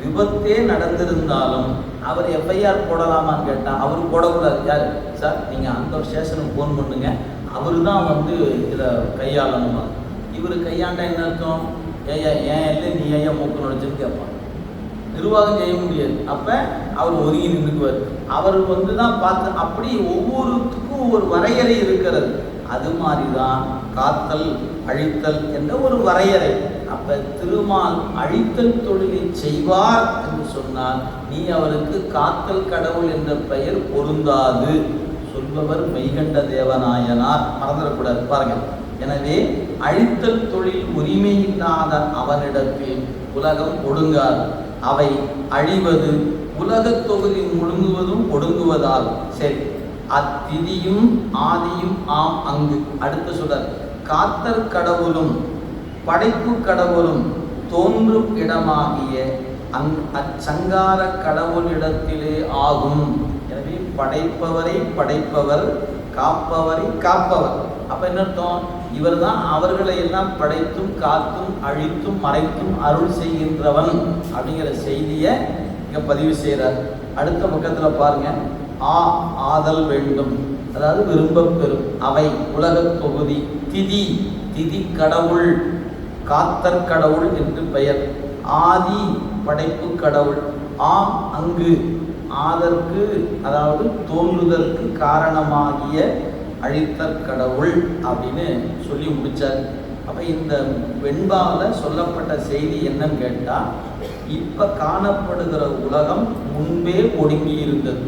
விபத்தே நடந்திருந்தாலும் அவர் எஃப்ஐஆர் போடலாமான்னு கேட்டால் அவர் போடக்கூடாது. யார் சார், நீங்கள் அந்த ஸ்டேஷனுக்கு ஃபோன் பண்ணுங்க, அவர் தான் வந்து இதை கையாளணுமா. இவர் கையாண்டா என்ன அர்த்தம்? ஏயா ஏன் இல்லை நீ ஏயா மூக்கு நுழைச்சுன்னு கேட்பான். நிர்வாகம் செய்ய முடியாது. அப்போ அவர் ஒதுங்கி நின்றுக்குவார். அவர் வந்து தான் பார்த்து, அப்படி ஒவ்வொருத்துக்கும் ஒரு வரையறை இருக்கிறது. அது மாதிரி தான் காத்தல் அழித்தல் என்ற ஒரு வரையறை. அப்போ திருமால் அழித்தல் தொழிலை செய்வார் என்று சொன்னால் நீ அவருக்கு காத்தல் கடவுள் என்ற பெயர் பொருந்தாது. சொல்பவர் மெய்கண்ட தேவநாயனார், மறந்துடக்கூடாது பாருங்க. எனவே அழித்தல் தொழில் உரிமை இல்லாத அவனிடத்தில் உலகம் ஒடுங்காது. அவை அழிவது உலகத் தொகுதி முழுங்குவதும் ஒடுங்குவதால். சரி, அத்திதியும் ஆதியும் ஆம் அங்கு. அடுத்து சொல்றார், காத்தல் கடவுளும் படைப்பு கடவுளும் தோன்றும் இடமாகிய அச்சங்கார கடவுளிடத்திலே ஆகும். எனவே படைப்பவரை படைப்பவர், காப்பவரை காப்பவர். அப்ப என்ன அர்த்தம்? இவர் தான் அவர்களை எல்லாம் படைத்தும் காத்தும் அழித்தும் மறைத்தும் அருள் செய்கின்றவன் அப்படிங்கிற செய்தியை இங்க பதிவு செய்கிறார். அடுத்த பக்கத்துல பாருங்க, ஆதல் வேண்டும், அதாவது விரும்ப பெறும். அவை உலகத் தொகுதி. திதி, திதி கடவுள், காத்தற் கடவுள் என்று பெயர். ஆதி படைப்பு கடவுள். ஆம் அங்கு, ஆதற்கு அதாவது தோன்றுதற்கு காரணமாகிய அழித்தற் கடவுள் அப்படின்னு சொல்லி முடிச்சார். அப்போ இந்த வெண்பாவில் சொல்லப்பட்ட செய்தி என்னன்னு கேட்டால், இப்போ காணப்படுகிற உலகம் முன்பே ஒடுங்கி இருந்தது.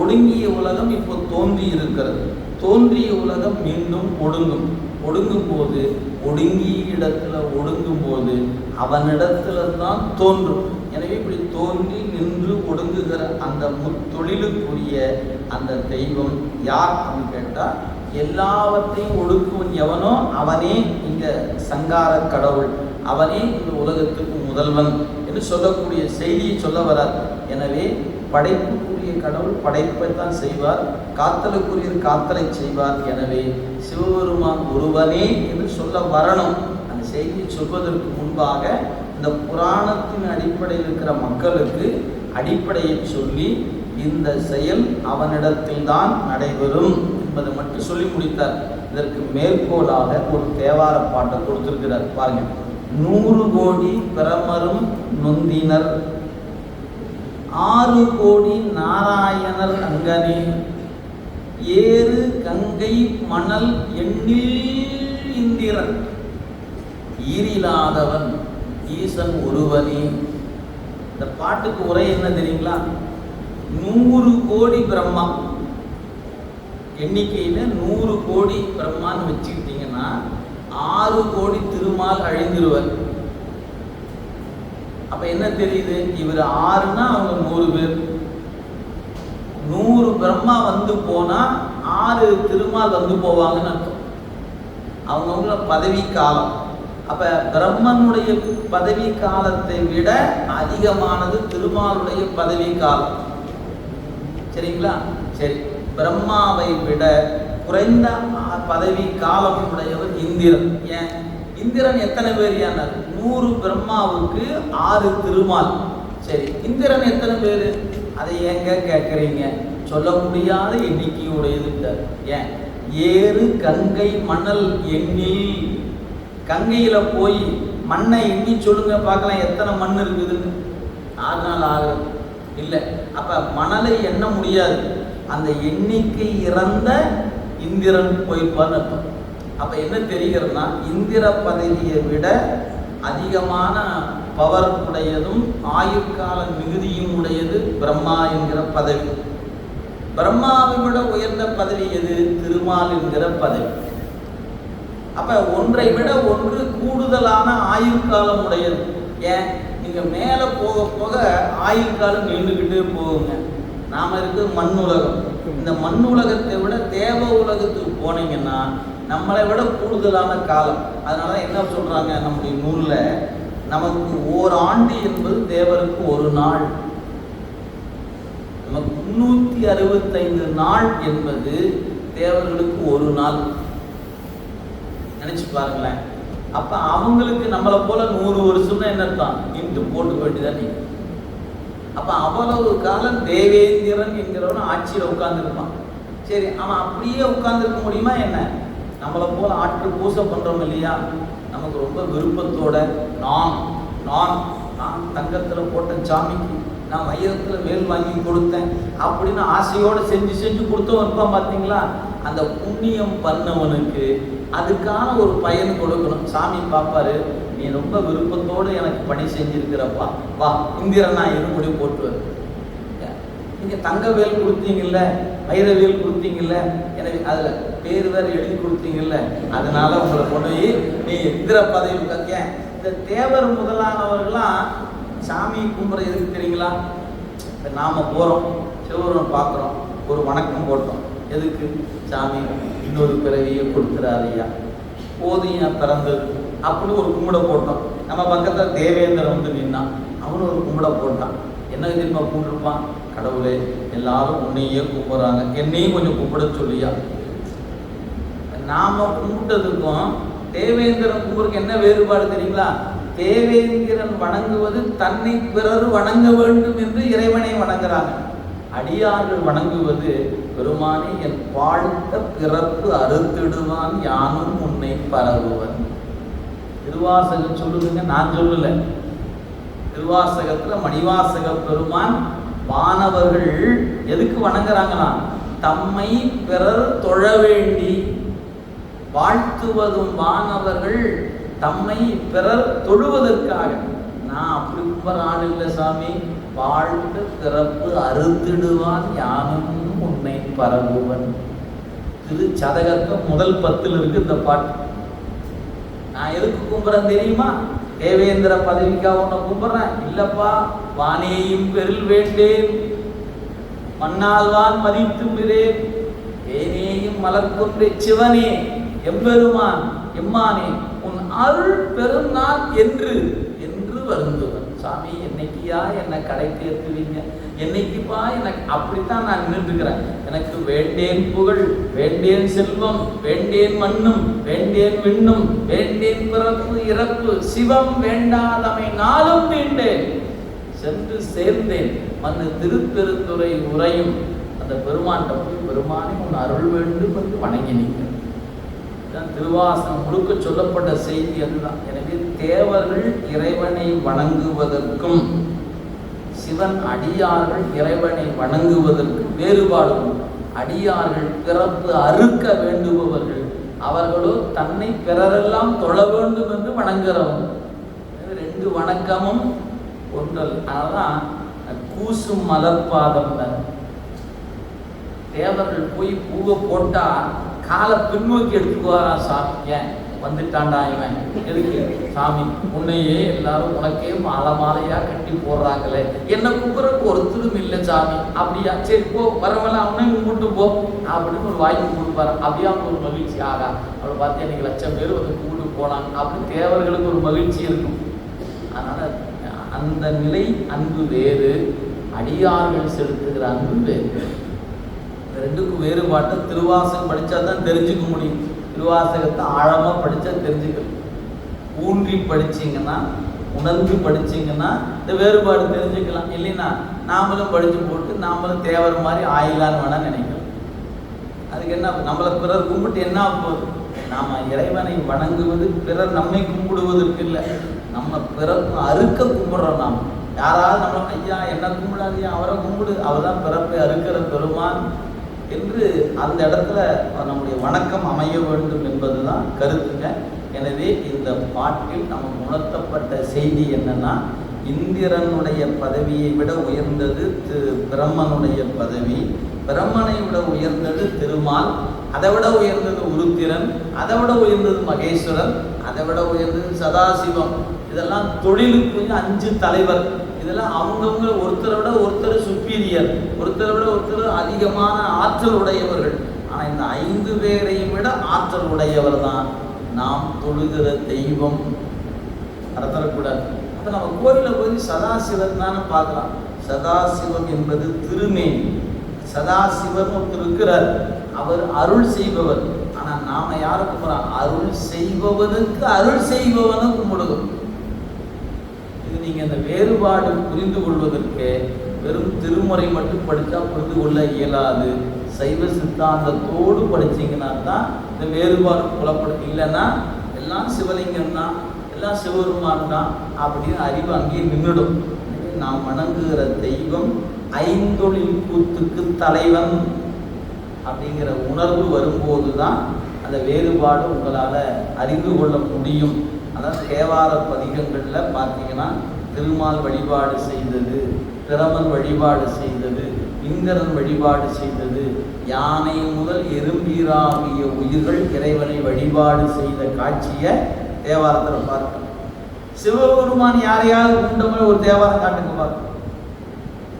ஒடுங்கிய உலகம் இப்போ தோன்றி இருக்கிறது. தோன்றிய உலகம் மீண்டும் ஒடுங்கும். ஒடுங்கும் போது, ஒடுங்கிய இடத்துல ஒடுங்கும் போது அவனிடத்துல தான் தோன்றும். எனவே இப்படி தோன்றி நின்று ஒடுங்குகிற அந்த முத்தொழிலுக்குரிய அந்த தெய்வம் யார் அப்படின்னு கேட்டால், எல்லாவற்றையும் ஒடுக்குவன் எவனோ அவனே இங்க சங்கார கடவுள், அவனே இந்த உலகத்துக்கு முதல்வன் என்று சொல்லக்கூடிய செய்தியை சொல்ல வரார். எனவே படைப்புக்குரிய கடவுள் படைப்பைத்தான் செய்வார், காத்தலுக்குரிய காத்தலை செய்வார். எனவே சிவபெருமான் ஒருவனே என்று சொல்ல வரணும். அந்த செய்தியை சொல்வதற்கு முன்பாக இந்த புராணத்தின் அடிப்படையில் இருக்கிற மக்களுக்கு அடிப்படையை சொல்லி இந்த செயல் அவனிடத்தில் தான் நடைபெறும் என்பதை மட்டும் சொல்லி முடித்தார். இதற்கு மேற்கோளாக ஒரு தேவார பாட்டை கொடுத்திருக்கிறார் பாருங்க. 100 கோடி பிரமரும் நொந்தினர், 6 கோடி நாராயணர் அங்கனே, ஏறு கங்கை மணல் எண்ணில் இந்திரன், ஈரில்லாதவன் ஈசன் ஒருவனே. இந்த பாட்டுக்கு உரை என்ன தெரியுங்களா? 100 கோடி பிரம்மா எண்ணிக்கையில 100 கோடி பிரம்மான்னு வச்சுக்கிட்டீங்கன்னா 6 கோடி திருமால் அழிந்துருவார். அப்ப என்ன தெரியுது? இவர் 6ன்னா அவங்க 100 பேர். 100 பிரம்மா வந்து போனா 6 திருமால் வந்து போவாங்கன்னு அர்த்தம். அவங்கவுங்கள பதவி காலம். அப்ப பிரம்மனுடைய பதவி காலத்தை விட அதிகமானது திருமாலுடைய பதவி காலம். சரிங்களா? சரி, பிரம்மாவை விட குறைந்த பதவி காலம் உடையவர் இந்திரன். ஏன்? இந்திரன் எத்தனை பேர்? 100 பிரம்மாவுக்கு 6 திருமால். சரி, இந்திரன் எத்தனை பேர்? அதை ஏங்க கேட்குறீங்க? சொல்ல முடியாத எண்ணிக்கையுடையது. ஏன்? ஏறு கங்கை மணல் எண்ணில். கங்கையில போய் மண்ணை எண்ணி சொல்லுங்க பார்க்கலாம், எத்தனை மண் இருக்குதுன்னு. 6 நாள் ஆகுது இல்லை. அப்ப மணலை எண்ண முடியாது. அந்த எண்ணிக்கை இறந்த இந்திரன் போயிருப்பான்னு அர்த்தம். அப்ப என்ன தெரிகிறதுனா, இந்திர பதவியை விட அதிகமான பவர் உடையதும் ஆயுட்கால மிகுதியும் உடையது பிரம்மா என்கிற பதவி. பிரம்மாவை விட உயர்ந்த பதவி எது? திருமால் என்கிற பதவி. அப்ப ஒன்றை விட ஒன்று கூடுதலான ஆயுட்காலம் உடையது. ஏன்? நீங்க மேல போக போக ஆயுட்காலம் நீண்டுகிட்டே போகுங்க. நாம இருக்கு மண் உலகம். இந்த மண் உலகத்தை விட தேவ உலகத்துக்கு போனீங்கன்னா நம்மளை விட கூடுதலான காலம். அதனால என்ன சொல்றாங்க நம்முடைய நூல்ல, நமக்கு ஓராண்டு என்பது தேவருக்கு ஒரு நாள். நமக்கு 365 நாள் என்பது தேவர்களுக்கு ஒரு நாள். நினைச்சு பாருங்களேன். அப்ப அவங்களுக்கு நம்மளை போல 100 வருஷம்னா என்ன தான் இன்று போட்டு வேண்டியதான் நீங்க. அப்ப அவ்வளவு காலம் தேவேந்திரன் என்கிறவன் ஆட்சியில உட்கார்ந்துருப்பான். சரி, அவன் அப்படியே உட்கார்ந்துருக்க முடியுமா என்ன? நம்மளை போல ஆட்கள் பூசை பண்றோம் இல்லையா? நமக்கு ரொம்ப விருப்பத்தோட நான் நான் நான் தங்கத்துல போட்ட சாமிக்கு நான் வைரத்துல வேல் வாங்கி கொடுத்தேன் அப்படின்னு ஆசையோடு செஞ்சு செஞ்சு கொடுத்தவன் இருப்பான். பார்த்தீங்களா? அந்த புண்ணியம் பண்ணவனுக்கு அதுக்கான ஒரு பயன் கொடுக்கணும். சாமி பார்ப்பாரு, நீ ரொம்ப விருப்பத்தோடு எனக்கு பணி செஞ்சிருக்கிறப்பா, வா இந்திரனா இருமுடி போட்டு. நீங்க தங்க வேல் கொடுத்தீங்கல்ல, வைர வேல் கொடுத்தீங்கல்ல, எனக்கு அதுல பேர் வேற எழுதி கொடுத்தீங்கல்ல, அதனால உங்களை கொண்டு போய் நீ இந்திர பதவி கக்க. இந்த தேவர் முதலானவர்கள்லாம் சாமி கும்பிட எதுக்கு தெரியுங்களா? நாம போறோம், சிவபெருமானை பார்க்குறோம், ஒரு வணக்கம் போட்டோம். எதுக்கு? சாமி இன்னொரு பிறவியை கொடுத்துறாருயா, போதியா பிறந்தது அப்படி ஒரு கும்பிட போட்டோம். நம்ம பக்கத்தில் தேவேந்திரன் வந்து நின்னான், அவனு ஒரு கும்பிட போட்டான். என்ன தெரியுமா கும்பிட்டுருப்பான்? கடவுளே எல்லாரும் உன்னையே கும்பிட்றாங்க, என்னையும் கொஞ்சம் கும்பிட சொல்லியா. நாம கும்பிட்டதுக்கும் தேவேந்திரன் கும்பிடுறதுக்கு என்ன வேறுபாடு தெரியுங்களா? தேவேந்திரன் வணங்குவது தன்னை பிறர் வணங்க வேண்டும் என்று இறைவனை வணங்குறாங்க. அடியார்கள் வணங்குவது பெருமானே என் வாழ்த்த பிறப்பு அறுத்திடுவான் யானும் உன்னை பரவுவன். திருவாசகம் சொல்லுதுங்க, நான் சொல்லல. திருவாசகத்துல மணிவாசக பெருமான் வானவர்கள் எதுக்கு வணங்குறாங்கன்னா, தம்மை பிறர் தொழ வேண்டி வாழ்த்துவதும் வானவர்கள் தம்மை பிறர் தொழுவதற்காக. நான் அப்படி கும்பர் ஆள் இல்லை சாமி, வாழ்த்து பிறப்பு அறுத்திடுவான் யானும் உன்னை பரவுவன். திரு சதகத்தும் முதல் 10 இருக்கு இந்த பாட்டு. நான் எதுக்கு கும்புறேன் தெரியுமா? தேவேந்திர பதவிக்காக உன்னை கும்பிட்றேன் இல்லப்பா, வானேயும் பெரில் வேண்டேன், மண்ணால்வான் மதித்து விரேன், வேனேயும் மலர்கொன்றே சிவனே எம்பெருமான் எம்மானே உன் அருள் பெருநாள் என்று என்று வருந்துவன். சாமி என்னைக்கியா என்னை கடை தேர்த்துவீங்க, என்னைக்குப்பா எனக்கு? அப்படித்தான் நான் நின்றுக்கிறேன். எனக்கு வேண்டேன் புகழ், வேண்டேன் செல்வம், வேண்டேன் மண்ணும், வேண்டேன் விண்ணும், வேண்டேன் பிறப்பு இறப்பு, சிவம் வேண்டாதமை நாளும் வேண்டேன், சென்று சேர்ந்தேன் வந்து திருப்பெருந்துறை உரையும் அந்த பெருமான் போய் பெருமானை உன் அருள் வேண்டும் என்று வணங்கி நிற்கிறேன். திருவாசகம் முழுக்க சொல்லப்பட்ட செய்தி அதுதான். எனவே தேவர்கள் இறைவனை வணங்குவதற்கும் சிவன் அடியார்கள் இறைவனை வணங்குவதற்கும் வேறுபாடு. அடியார்கள் பிறப்பு அறுக்க வேண்டுபவர்கள், அவர்களோ தன்னை பிறரெல்லாம் தொழ வேண்டும் என்று வணங்குறவங்க. 2 வணக்கமும் ஒன்றல். அதனால்தான் கூசும் மலர்பாதம். தேவர்கள் போய் பூவை போட்டா காலை பின்னோக்கி எடுத்துக்குவாராம் சாமி. ஏன் வந்துட்டான்டா இவன், எதுக்கு சாமி உன்னையே எல்லாரும் உனக்கே மாலை மாலையா கட்டி போடுறாங்களே, என்ன கும்புறக்கு ஒருத்தரும் இல்லை சாமி. அப்படியா, சரி போ, வரவெல்லாம் அவனையும் கும்பிட்டு போ அப்படின்னு ஒரு வாய்ப்பு கொடுப்பாரு. அப்படியா ஒரு மகிழ்ச்சி. ஆகா அவளை பார்த்து எனக்கு 1,00,000 பேர் வந்து கும்பிட்டு போனாங்க அப்படின்னு தேவர்களுக்கு ஒரு மகிழ்ச்சி இருக்கும். அதனால அந்த நிலை அன்பு வேறு, அடியார்கள் செலுத்துகிற அன்பு வேறு. இந்த ரெண்டுக்கும் வேறுபாட்டை திருவாசகம் படித்தா தான் தெரிஞ்சுக்க முடியும். திருவாசகத்தை ஆழமாக படித்தா தெரிஞ்சுக்கணும். ஊன்றி படிச்சிங்கன்னா, உணர்ந்து படிச்சிங்கன்னா இந்த வேறுபாடு தெரிஞ்சுக்கலாம். இல்லைன்னா நாமளும் படித்து போட்டு நாமளும் தேவர மாதிரி ஆயிலான்னு வேணால் நினைக்கலாம். அதுக்கு என்ன, நம்மளை பிறர் கும்பிட்டு என்ன போகுது? நாம் இறைவனை வணங்குவது பிறர் நம்மை கும்பிடுவதற்கு இல்லை, நம்ம பிறப்பு அறுக்க கும்பிடுறோம். நாம் யாராவது நம்ம ஐயா என்ன கும்பிடாதியா, அவரை கும்பிடு, அவர் தான் பிறப்பை அறுக்கிற பெருமான் என்று அந்த இடத்துல நம்முடைய வணக்கம் அமைய வேண்டும் என்பது தான் கருத்துங்க. எனவே இந்த பாட்டில் நமக்கு உணர்த்தப்பட்ட செய்தி என்னன்னா, இந்திரனுடைய பதவியை விட உயர்ந்தது பிரம்மனுடைய பதவி, பிரம்மனை விட உயர்ந்தது திருமால், அதை விட உயர்ந்தது உருத்திரன், அதை விட உயர்ந்தது மகேஸ்வரன், அதை விட உயர்ந்தது சதாசிவம். இதெல்லாம் தொழிலுக்கு 5 தலைவர். இதெல்லாம் அவங்கவுங்க ஒருத்தரை விட ஒருத்தர் சுப்பீரியர், ஒருத்தரை விட ஒருத்தர் அதிகமான ஆற்றல் உடையவர்கள். ஆனால் இந்த 5 பேரையும் விட ஆற்றல் உடையவர் தான் நாம் தொழுகிற தெய்வம். நடத்தக்கூடாது. அப்போ நம்ம கோயிலில் போய் சதாசிவன் தானே பார்க்கலாம். சதாசிவம் என்பது திருமேனி. சதாசிவன் ஒருத்தர் இருக்கிறார், அவர் அருள் செய்பவர். ஆனால் நாம் யாரை கும்பிட்றோம்? அருள் செய்பவனுக்கு அருள் செய்பவனை கும்பிடுவோம். நீங்கள் அந்த வேறுபாடு புரிந்து கொள்வதற்கு வெறும் திருமுறை மட்டும் படித்தா புரிந்து கொள்ள இயலாது. சைவ சித்தாந்தத்தோடு படித்தீங்கன்னா தான் இந்த வேறுபாடு புலப்படும். இல்லைன்னா எல்லாம் சிவலிங்கம் தான், எல்லாம் சிவபெருமான் தான் அப்படின்னு அறிவு அங்கேயே நின்றுடும். நாம் வணங்குகிற தெய்வம் ஐந்தொழில் கூத்துக்கு தலைவன் அப்படிங்கிற உணர்வு வரும்போது தான் அந்த வேறுபாடு உங்களால் அறிந்து கொள்ள முடியும். அதாவது தேவார பதிகங்களில் பார்த்தீங்கன்னா திருமால் வழிபாடு செய்தது, பிரமன் வழிபாடு செய்தது, இந்திரன் வழிபாடு செய்தது, யானை முதல் எறும்பீராகிய உயிர்கள் இறைவனை வழிபாடு செய்த காட்சியை தேவாரத்தில் பார்க்கணும். சிவபெருமான் யாரையாவது உண்டவங்க ஒரு தேவாரம் காட்டுங்க பார்க்கணும்.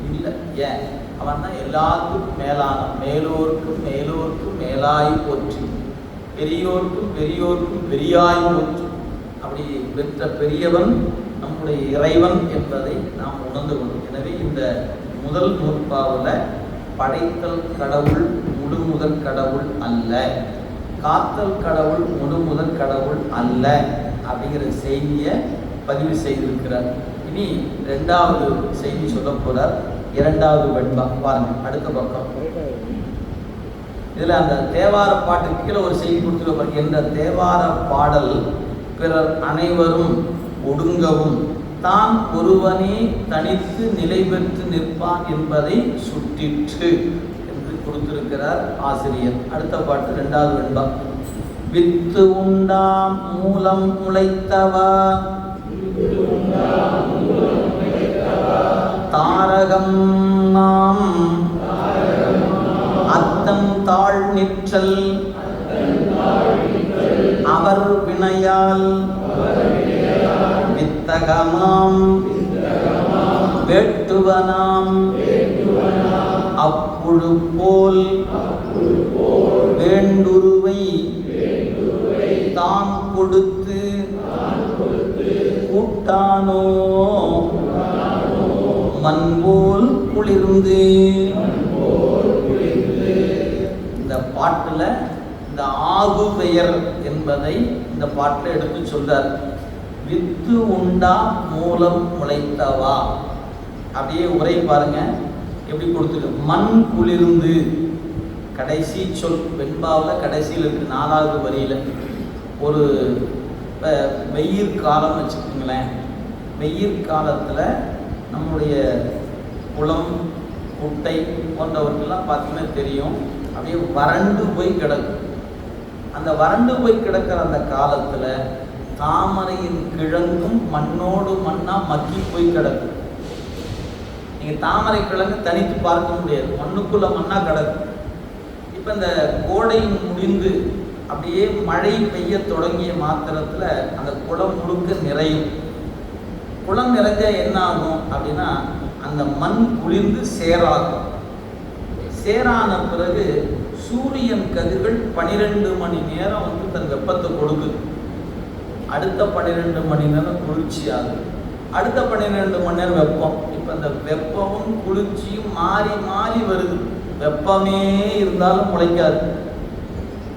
இல்லை, ஏன்? அவன் தான் எல்லாத்துக்கும் மேலான, மேலோர்க்கும் மேலோர்க்கும் மேலாய் போற்றி, பெரியோர்க்கும் பெரியோர்க்கும் பெரியாய் போற்றி. அப்படி பெற்ற பெரியவன் நம்முடைய இறைவன் என்பதை நாம் உணர்ந்து கொள்ளும். எனவே இந்த முதல் நூற்பாவில் படைத்தல் கடவுள் முழுமுதற் கடவுள் அல்ல, காத்தல் கடவுள் முழுமுதற் கடவுள் அல்ல அப்படிங்கிற செய்தியை பதிவு செய்திருக்கிறார். இனி 2வது செய்தி சொல்ல போறார். 2வது வெண்பா பாருங்க, அடுத்த பக்கம். இதில் அந்த தேவார பாட்டுக்கு கீழே ஒரு செய்தி கொடுத்துருப்பார். என்ற தேவார பாடல் பிறர் அனைவரும் ஒடுங்கவும் தான் ஒருவனே தனித்து நிலை பெற்று நிற்பான் என்பதை சுட்டிற்று என்று கொடுத்திருக்கிறார் ஆசிரியர். அடுத்த பாட்டு 2வது வெண்பா. வித்து உண்டாம் மூலம் முளைத்தவா, தாரகம் நாம் அத்தம் தாழ் நிற்றல் அவர் வினையால் வித்தகமாம் வேட்டுவனாம் அப்புழு போல் வேண்டுருவை தான் கொடுத்து கூட்டானோ மண்போல் குளிர்ந்து. இந்த பாட்டில் இந்த ஆகு பெயர் என்பதை இந்த பாட்டில் எடுத்து சொல்றார். வித்து உண்டா மூலம் முளைத்தவா, அப்படியே உரை பாருங்க எப்படி கொடுத்துருக்கு. மண் குளிர்ந்து, கடைசி சொல் வெண்பாவில் கடைசியில் இருக்கு 4வது வரியில். ஒரு வெயிற் காலம் வச்சுக்கோங்களேன். வெயிற் காலத்தில் நம்முடைய குளம் குட்டை போன்றவர்களெல்லாம் பார்த்தீங்கன்னா தெரியும், அப்படியே வறண்டு போய் கிடக்கும். அந்த வறண்டு போய் கிடக்கிற அந்த காலத்தில் தாமரையின் கிழங்கும் மண்ணோடு மண்ணா மக்கி போய் கிடக்கும். நீங்கள் தாமரை கிழங்கு தனித்து பார்க்க முடியாது, மண்ணுக்குள்ள மண்ணா கிடக்கு. இப்போ இந்த கோடை முடிந்து அப்படியே மழை பெய்ய தொடங்கிய மாத்திரத்தில் அந்த குளம் முழுக்க நிறையும். குளம் நிறைஞ்சா என்ன ஆகும் அப்படின்னா அந்த மண் குளிர்ந்து சேராகும். சேரான பிறகு சூரியன் கதிர்கள் 12 மணி நேரம் தன் வெப்பத்தை கொடுக்குது. அடுத்த 12 மணி நேரம் குளிர்ச்சியாகுது, அடுத்த 12 மணி நேரம் வெப்பம். இப்போ இந்த வெப்பமும் குளிர்ச்சியும் மாறி மாறி வருது. வெப்பமே இருந்தாலும் முளைக்காது,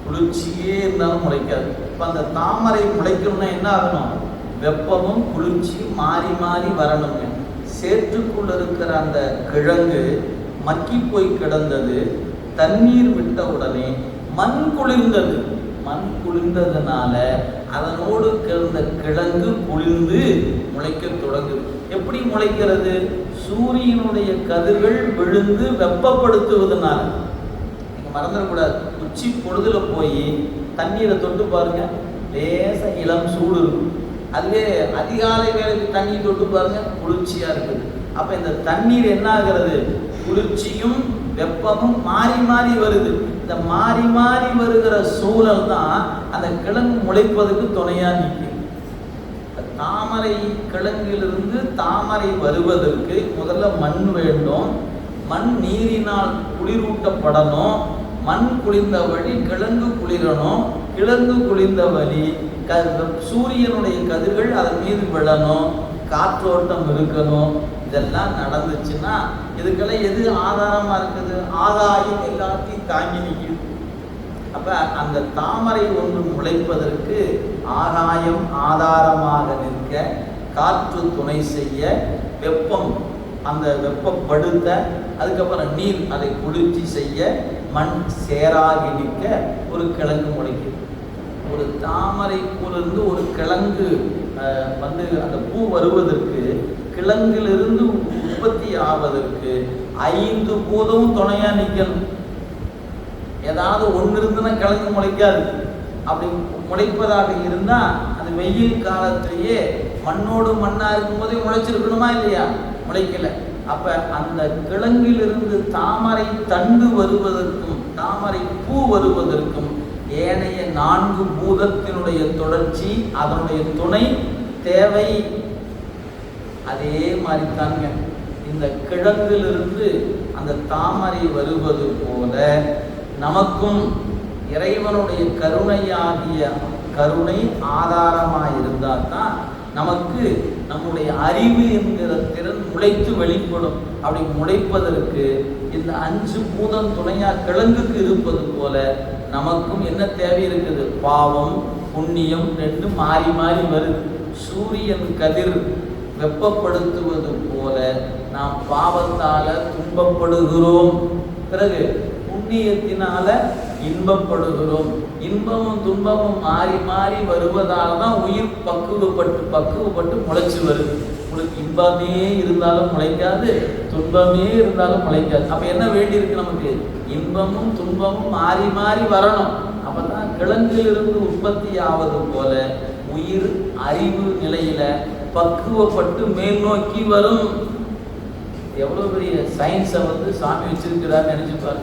குளிர்ச்சியே இருந்தாலும் முளைக்காது. இப்போ அந்த தாமரை முளைக்கணும்னா என்ன ஆகணும்? வெப்பமும் குளிர்ச்சியும் மாறி மாறி வரணுங்க. சேற்றுக்குள்ள இருக்கிற அந்த கிழங்கு மக்கி போய் கிடந்தது, தண்ணீர் விட்ட உடனே மண் குளிர்ந்தது. மண் குளிர்ந்ததுனால அதனோடு கிடந்த கிழங்கு குளிர்ந்து முளைக்க தொடங்குது. எப்படி முளைக்கிறது? சூரியனுடைய கதிர்கள் விழுந்து வெப்பப்படுத்துவதனால. நீங்க மறந்துடக்கூடாது, உச்சி பொழுதுல போய் தண்ணீரை தொட்டு பாருங்க, லேச இளம் சூடு இருக்கும். அதுவே அதிகாலை வேலைக்கு தண்ணி தொட்டு பாருங்க, குளிர்ச்சியா இருக்குது. அப்ப இந்த தண்ணீர் என்ன ஆகிறது? குளிர்ச்சியும் வெப்பமும் மாறி மாறி வருது. இந்த மாறி மாறி வருகிற சூழல் தான் அந்த கிழங்கு முளைப்பதற்கு துணையா நிற்கும். தாமரை கிழங்கிலிருந்து தாமரை வருவதற்கு முதல்ல மண் வேண்டும். மண் நீரினால் குளிரூட்டப்படணும். மண் குளிர்ந்த வழி கிழங்கு குளிரணும். கிழங்கு குளிர்ந்த வழி சூரியனுடைய கதிர்கள் அதன் மீது விழணும், காற்றோட்டம் இருக்கணும். இதெல்லாம் நடந்துச்சுன்னா இதுக்கெல்லாம் எது ஆதாரமா இருக்குது? ஆகாயம் எல்லாத்தையும் தாங்கி நிற்குது. அப்ப அந்த தாமரை ஒன்று முளைப்பதற்கு ஆகாயம் ஆதாரமாக நிற்க, காற்று துணை செய்ய, வெப்பம் அந்த வெப்பப்படுத்த, அதுக்கப்புறம் நீர் அதை குளிர்ச்சி செய்ய, மண் சேராகி நிற்க ஒரு கிழங்கு முளைக்குது. ஒரு தாமரை பூலிருந்து ஒரு கிழங்கு அந்த பூ வருவதற்கு, கிழங்கிலிருந்து உற்பத்தி ஆவதற்கு 5 பூதமும் துணையா நிற்கணும். ஏதாவது ஒன்று இருந்துன்னா கிழங்கு முளைக்காது. அப்படி முளைப்பதாக இருந்தா அது வெயில் காலத்திலேயே மண்ணோடு மண்ணா இருக்கும் போதே முளைச்சிருக்கணுமா இல்லையா? முளைக்கல. அப்ப அந்த கிழங்கிலிருந்து தாமரை தண்டு வருவதற்கும் தாமரை பூ வருவதற்கும் ஏனைய 4 பூதத்தினுடைய தொடர்ச்சி, அதனுடைய துணை தேவை. அதே மாதிரி தாங்க இந்த கிழங்கிலிருந்து அந்த தாமரை வருவது போல நமக்கும் இறைவனுடைய கருணையாகிய கருணை ஆதாரமாக இருந்தால் தான் நமக்கு நம்முடைய அறிவு என்கிற திறன் முளைத்து வெளிப்படும். அப்படி முளைப்பதற்கு இந்த 5 பூதம் துணையா கிழங்குக்கு இருப்பது போல நமக்கும் என்ன தேவை இருக்குது? பாவம் புண்ணியம் 2 மாறி மாறி வருது. சூரியன் கதிர் வெப்பப்படுத்துவது போல நாம் பாவத்தால துன்பப்படுகிறோம், பிறகு புண்ணியத்தினால இன்பப்படுகிறோம். இன்பமும் துன்பமும் மாறி மாறி வருவதால தான் உயிர் பக்குவப்பட்டு முளைச்சு வருது. உங்களுக்கு இன்பமே இருந்தாலும் முளைக்காது, துன்பமே இருந்தாலும் முளைக்காது. அப்ப என்ன வேண்டியிருக்கு நமக்கு? இன்பமும் துன்பமும் மாறி மாறி வரணும். அப்பதான் கிழங்கிலிருந்து உற்பத்தி ஆவது போல உயிர் அறிவு நிலையில பக்குவப்பட்டு மேல் நோக்கி வரும். எவ்வளவு பெரிய சயின்ஸை சாமி வச்சிருக்கிறார் நினைச்சுப்பாரு.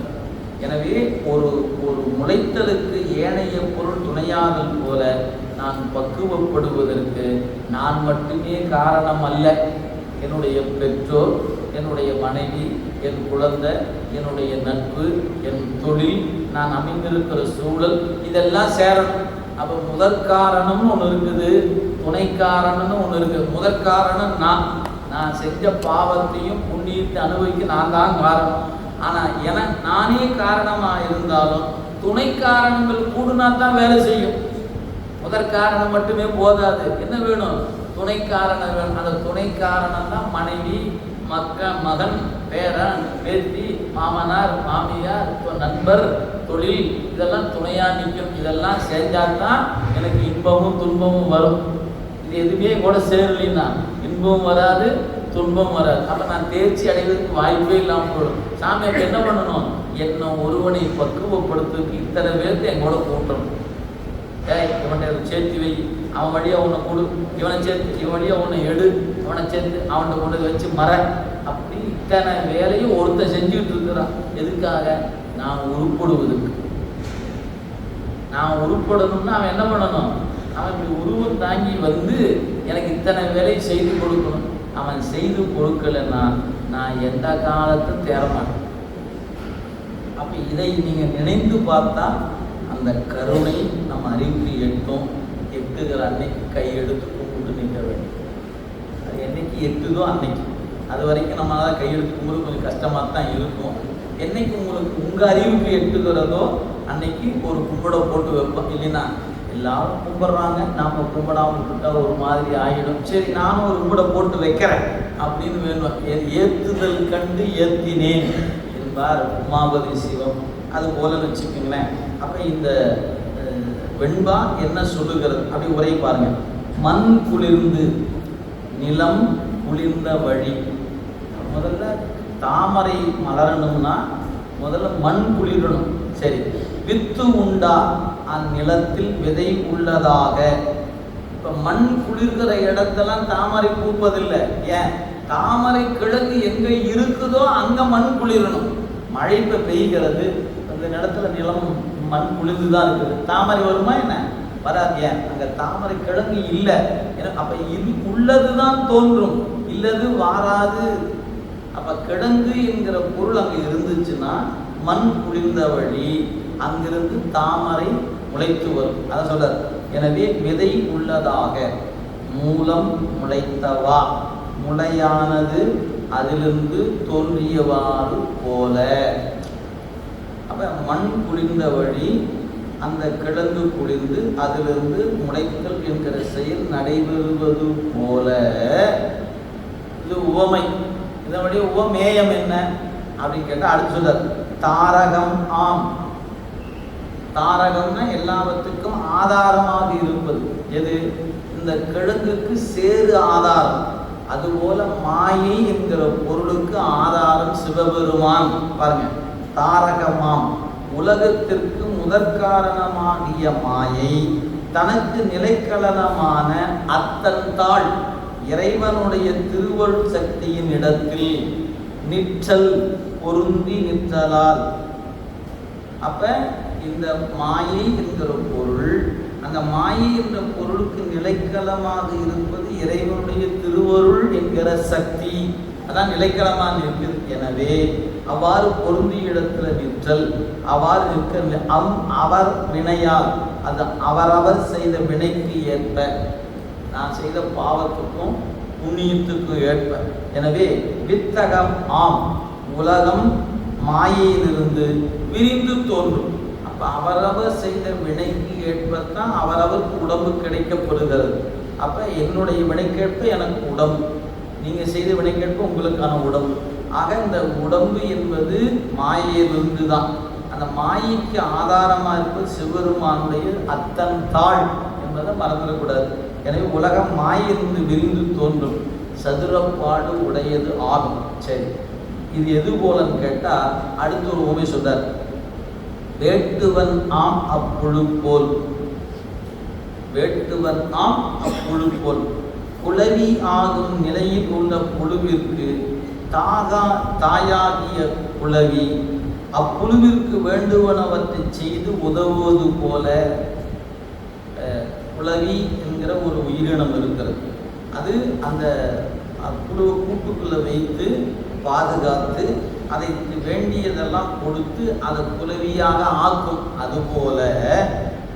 எனவே ஒரு முளைத்தலுக்கு ஏனைய பொருள் துணையாதல் போல நான் பக்குவப்படுவதற்கு நான் மட்டுமே காரணம் அல்ல. என்னுடைய பெற்றோர், என்னுடைய மனைவி, என் குழந்தை, என்னுடைய நட்பு, என் தொழில், நான் அமைந்திருக்கிற சூழல், இதெல்லாம் சேரணும். அப்போ முதற் காரணம்னு ஒன்று இருக்குது, துணை காரணம்னு ஒன்று இருக்குது. முதற் காரணம் நான் செஞ்ச பாவத்தையும் புண்ணியத்தை அனுபவிக்க நான் தான் காரணம். ஆனால் நானே காரணமாக இருந்தாலும் துணை காரணங்கள் கூடுனா தான் வேலை செய்யும். முதற் காரணம் மட்டுமே போதாது, என்ன வேணும்? துணை காரணம் வேணும். அந்த துணை காரணம் தான் மனைவி, மகன், பேரன், பேத்தி, மாமனார், மாமியார், நண்பர், தொழில், இதெல்லாம் துணையா நிற்கும். இதெல்லாம் செஞ்சால்தான் எனக்கு இன்பமும் துன்பமும் வரும். இது எதுவுமே கூட சேரலைன்னா இன்பமும் வராது, துன்பம் வராது. அப்போ நான் தேர்ச்சி அடைவதற்கு வாய்ப்பே இல்லாமல் போடும். சாமியார் என்ன பண்ணணும்? என்னை ஒருவனை பக்குவப்படுத்துறதுக்கு இத்தனை பேருக்கு எங்கூட கூட்டணும். இவன்கிட்ட சேர்த்து வை, அவன் வழியாக உன்னை கொடு, இவனை சேர்த்து இவன் வழியாக உன்னை எடு, அவனை சேர்த்து அவன்கிட்ட கொண்டு வச்சு மற, அப்படி இத்தனை வேலையும் ஒருத்தர் செஞ்சுக்கிட்டு இருக்கிறான். எதுக்காக? நான் உருப்படுவதுக்கு. நான் உருப்படணும்னா அவன் என்ன பண்ணணும்? அவன் இப்படி உருவம் தாங்கி வந்து எனக்கு இத்தனை வேலையை செய்து கொடுக்கணும். அவன் செய்து கொடுக்கலன்னா நான் எந்த காலத்தும் தேரமாட்டேன். அப்ப இதை நீங்க நினைந்து பார்த்தா அந்த கருணை நம்ம அறிவுக்கு எட்டும். எட்டுகிற அன்னைக்கு கையெடுத்து கும்பிட்டு நிற்க வேண்டும். அது என்னைக்கு எட்டுதோ அன்னைக்கு, அது வரைக்கும் நம்மளால கையெடுத்து கும்பிட்டு கொஞ்சம் கஷ்டமாக தான் இருக்கும். என்னைக்கு உங்களுக்கு உங்கள் அறிவுக்கு எட்டுகிறதோ அன்னைக்கு ஒரு கும்பிட போட்டு வைப்போம். இல்லைன்னா எல்லாரும் கும்பிட்றாங்க, நாம் கும்பிடாமல் விட்டுட்டா ஒரு மாதிரி ஆகிடும். சரி, நானும் ஒரு கும்பிட போட்டு வைக்கிறேன் அப்படின்னு வேணும். ஏற்றுதல் கண்டு ஏற்றினேன் என்பார் உமாபதி சிவம். அது போல வச்சுக்கோங்களேன். அப்போ இந்த வெண்பா என்ன சொல்லுகிறது அப்படி உரை பாருங்க. மண் குளிர்ந்து நிலம் குளிர்ந்த வழி. முதல்ல தாமரை மலரணும்னா முதல்ல மண் குளிரணும். சரி, வித்து உண்டா அந்நிலத்தில் விதை உள்ளதாக. இப்போ மண் குளிர்கிற இடத்தெல்லாம் தாமரை பூப்பதில்லை. ஏன்? தாமரை கிழங்கு எங்கே இருக்குதோ அங்கே மண் குளிரணும். மழை இப்போ பெய்கிறது, அந்த நிலத்துல நிலம் மண் குளிர்ந்து தான் இருக்குது. தாமரை வருமா என்ன? வராது. ஏன்? அங்கே தாமரை கிழங்கு இல்லை. அப்போ இது உள்ளது தான் தோன்றும், இல்லது வாராது. அப்போ கிழங்கு என்கிற பொருள் அங்கே இருந்துச்சுன்னா மண் குளிர்ந்த வழி அங்கிருந்து தாமரை முளைத்து வரும். அதை சொல்றார். எனவே விதை உள்ளதாக மூலம் முளைத்தவா, முளையானது அதிலிருந்து தோன்றியவாறு போல. அப்ப மண் குளிர்ந்த வழி அந்த கிழங்கு குளிர்ந்து அதிலிருந்து முளைத்தல் என்கிற செயல் நடைபெறுவது போல. இது உவமை. இதனுடைய உவமேயம் என்ன அப்படின்னு கேட்டால் அடுத்து சொல்றார். தாரகம் ஆம். தாரகம்னா எல்லாவற்றுக்கும் ஆதாரமாக இருப்பது. எது? இந்த கிழங்குக்கு சேரு ஆதாரம். அதுபோல மாயை என்கிற பொருளுக்கு ஆதாரம் சிவபெருமான். பாருங்க, தாரகமாம் உலகத்திற்கு முதற்காரணமாகிய மாயை தனக்கு நிலைக்கலனமான அத்தன்தாள் இறைவனுடைய திருவருள் சக்தியின் இடத்தில் நிற்றல் பொருந்தி நிற்றலால். அப்ப இந்த மாயை என்கிற பொருள், அந்த மாயை என்ற பொருளுக்கு நிலைக்களமாக இருப்பது இறைவனுடைய திருவருள் என்கிற சக்தி. அதான் நிலைக்களமாக இருக்குது. எனவே அவ்வாறு பொருந்திய இடத்துல நிற்றல், அவ்வாறு நிற்க அவர் வினையால், அது அவரவர் செய்த வினைக்கு ஏற்ப, நான் செய்த பாவத்துக்கும் புண்ணியத்துக்கும் ஏற்ப. எனவே வித்தகம் ஆம், உலகம் மாயையிலிருந்து விரிந்து தோன்றும். அப்போ அவரவர் செய்த வினைக்கு ஏற்பத்தான் அவரவருக்கு உடம்பு கிடைக்கப்படுகிறது. அப்போ என்னுடைய வினைக்கேற்ப எனக்கு உடம்பு, நீங்கள் செய்த வினைக்கேற்ப உங்களுக்கான உடம்பு. ஆக இந்த உடம்பு என்பது மாயையிலிருந்து தான். அந்த மாயைக்கு ஆதாரமாக இருப்பது சிவபெருமானுடைய அத்தன் தாள் என்பதை மறந்துடக்கூடாது. எனவே உலகம் மாயிலிருந்து விரிந்து தோன்றும், சதுரப்பாடு உடையது ஆகும். சரி, இது எது போலன்னு கேட்டால் அடுத்து ஒரு உண்மை சொல்றார். வேட்டுவன் ஆம் அப்புழு போல். வேட்டுவன் ஆம் அப்புழு போல். குளவி ஆகும் நிலையில் உள்ள புழுவிற்கு தாயாகிய குளவி அப்புழுவிற்கு வேண்டுவனவற்றை செய்து உதவுவது போல. குளவி என்கிற ஒரு உயிரினம் இருக்கிறது. அது அந்த புழுவை கூட்டுக்குள்ளே வைத்து பாதுகாத்து அதற்கு வேண்டியதெல்லாம் கொடுத்து அதை குளவியாக ஆக்கும். அதுபோல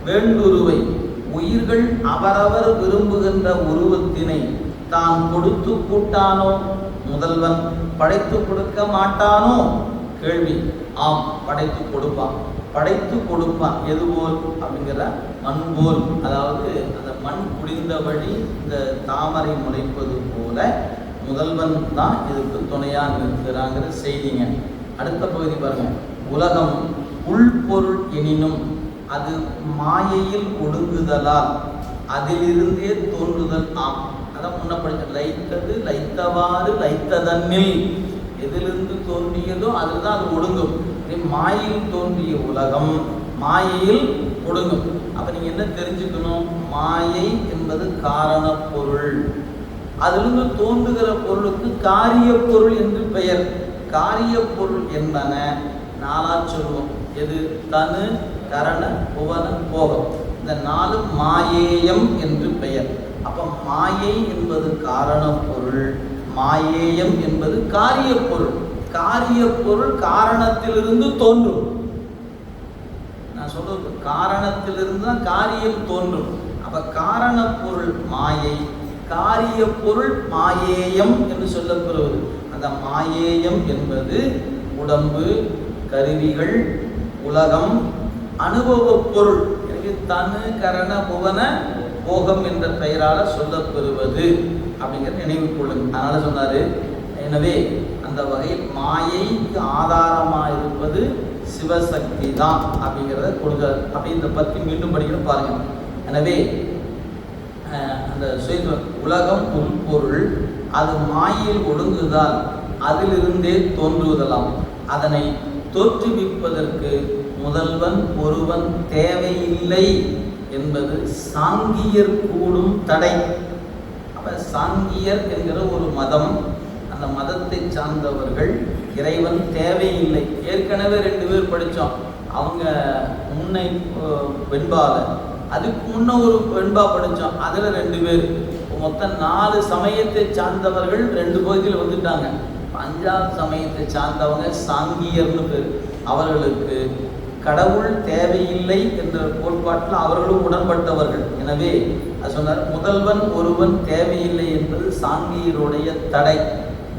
வேண்டுருவை உயிர்கள் அவரவர் விரும்புகின்ற உருவத்தினை தான் கொடுத்து கூட்டானோ முதல்வன் படைத்து கொடுக்க மாட்டானோ? கேள்வி. ஆம், படைத்து கொடுப்பான். படைத்து கொடுப்பான். எதுபோல் அப்படிங்கிற மண் போல். அதாவது அந்த மண் குளிர்ந்த வழி இந்த தாமரை முளைப்பது போல முதல்வன் தான் இதுக்கு துணையாக நிற்கிறாங்கிற செய்திங்க. அடுத்த பகுதி பாருங்க. உலகம் உள்பொருள் எனினும் அது மாயையில் ஒடுங்குதலால் அதிலிருந்தே தோன்றுதல் ஆம். அதான் முன்ன படிச்ச லைத்தது லைத்தவாறு லைத்ததன்னில். எதிலிருந்து தோன்றியதோ அதில் தான் அது ஒடுங்கும். மாயையில் தோன்றிய உலகம் மாயையில் ஒடுங்கும். அப்போ நீங்கள் என்ன தெரிஞ்சுக்கணும்? மாயை என்பது காரண பொருள். அதிலிருந்து தோன்றுகிற பொருளுக்கு காரிய பொருள் என்று பெயர். காரிய பொருள் என்பன நாலா சொல்லுவோம். எது? தனு, கரண, புவன, போகம். இந்த 4 மாயேயம் என்று பெயர். அப்போ மாயை என்பது காரண பொருள், மாயேயம் என்பது காரிய பொருள். காரிய பொருள் காரணத்திலிருந்து தோன்றும். நான் சொல்றது காரணத்திலிருந்து தான் காரியம் தோன்றும். அப்ப காரண பொருள் மாயை, காரிய பொருள் மாயேயம் என்று சொல்லப்படுவது. அந்த மாயேயம் என்பது உடம்பு, கருவிகள், உலகம், அனுபவ பொருள். எனவே தனு, கரண, புவன, போகம் என்ற பெயரால் சொல்லப்பெறுவது அப்படிங்கிறத நினைவு கொள்ளுங்க. அதனால சொன்னாரு. எனவே அந்த வகையில் மாயைக்கு ஆதாரமாக இருப்பது சிவசக்தி தான் அப்படிங்கிறத கொடுக்க. அப்படி இந்த பத்தி மீண்டும் படிக்கிற பாருங்க. எனவே அந்த உலகம் உள்பொருள், அது மாயில் ஒடுங்குதால் அதிலிருந்தே தோன்றுவதெல்லாம். அதனை தோற்றுவிப்பதற்கு முதல்வன் ஒருவன் தேவையில்லை என்பது சாங்கியர் கூடும் தடை. அப்ப சாங்கியர் என்கிற ஒரு மதம், அந்த மதத்தை சார்ந்தவர்கள் இறைவன் தேவையில்லை. ஏற்கனவே 2 பேர் படித்தோம். அவங்க முன்னை வெண்பால, அதுக்கு முன்ன ஒரு வெண்பா படித்தோம். அதில் 2 பேர், மொத்தம் 4 சமயத்தை சார்ந்தவர்கள் 2 பகுதியில் வந்துட்டாங்க. 5ஆவது சமயத்தை சார்ந்தவங்க சாங்கியர்னு பேர். அவர்களுக்கு கடவுள் தேவையில்லை என்ற கோட்பாட்டில் அவர்களும் உடன்பட்டவர்கள். எனவே அது சொன்னார், முதல்வன் ஒருவன் தேவையில்லை என்பது சாங்கியருடைய தடை.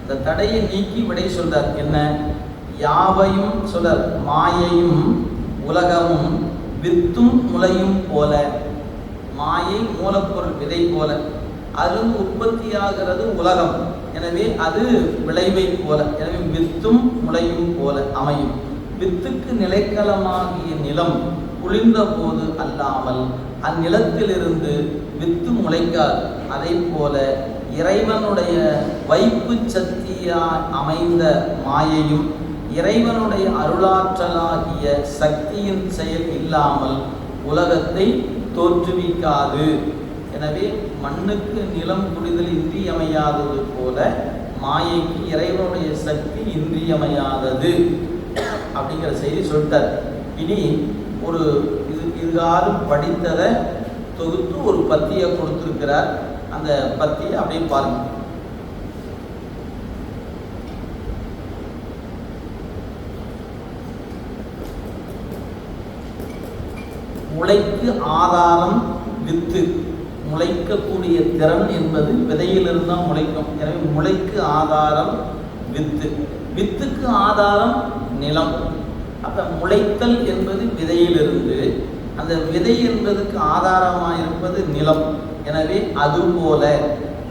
இந்த தடையை நீக்கி விடை சொல்றார். என்ன? யாவையும் சொல்றார், மாயையும் உலகமும் வித்தும் முளையும் போல. மாயை மூலப்பொருள் விதை போல, அதிலிருந்து உற்பத்தியாகிறது உலகம். எனவே அது விளைவை போல. எனவே வித்தும் முளையும் போல அமையும். வித்துக்கு நிலைக்களமாகிய நிலம் குளிர்ந்த போது அல்லாமல் அந்நிலத்திலிருந்து வித்து முளைக்காது. அதை போல இறைவனுடைய வைப்பு சக்தியாய் அமைந்த மாயையும் இறைவனுடைய அருளாற்றலாகிய சக்தியின் செயல் இல்லாமல் உலகத்தை தோற்றுவிக்காது. எனவே மண்ணுக்கு நிலம் குடிதல் இன்றியமையாதது போல மாயைக்கு இறைவனுடைய சக்தி இன்றியமையாதது அப்படிங்கிற செய்தி சொல்லிட்டார். இனி ஒரு இதுகாரும் படித்ததை தொகுத்து ஒரு பத்தியை கொடுத்திருக்கிறார். அந்த பத்தியை அப்படியே பாருங்க. முளைக்கு ஆதாரம் வித்து. முளைக்கக்கூடிய திறன் என்பது விதையிலிருந்து தான் முளைக்கும். எனவே முளைக்கு ஆதாரம் வித்து, வித்துக்கு ஆதாரம் நிலம். அப்ப முளைத்தல் என்பது விதையிலிருந்து, அந்த விதை என்பதுக்கு ஆதாரமாக இருப்பது நிலம். எனவே அது போல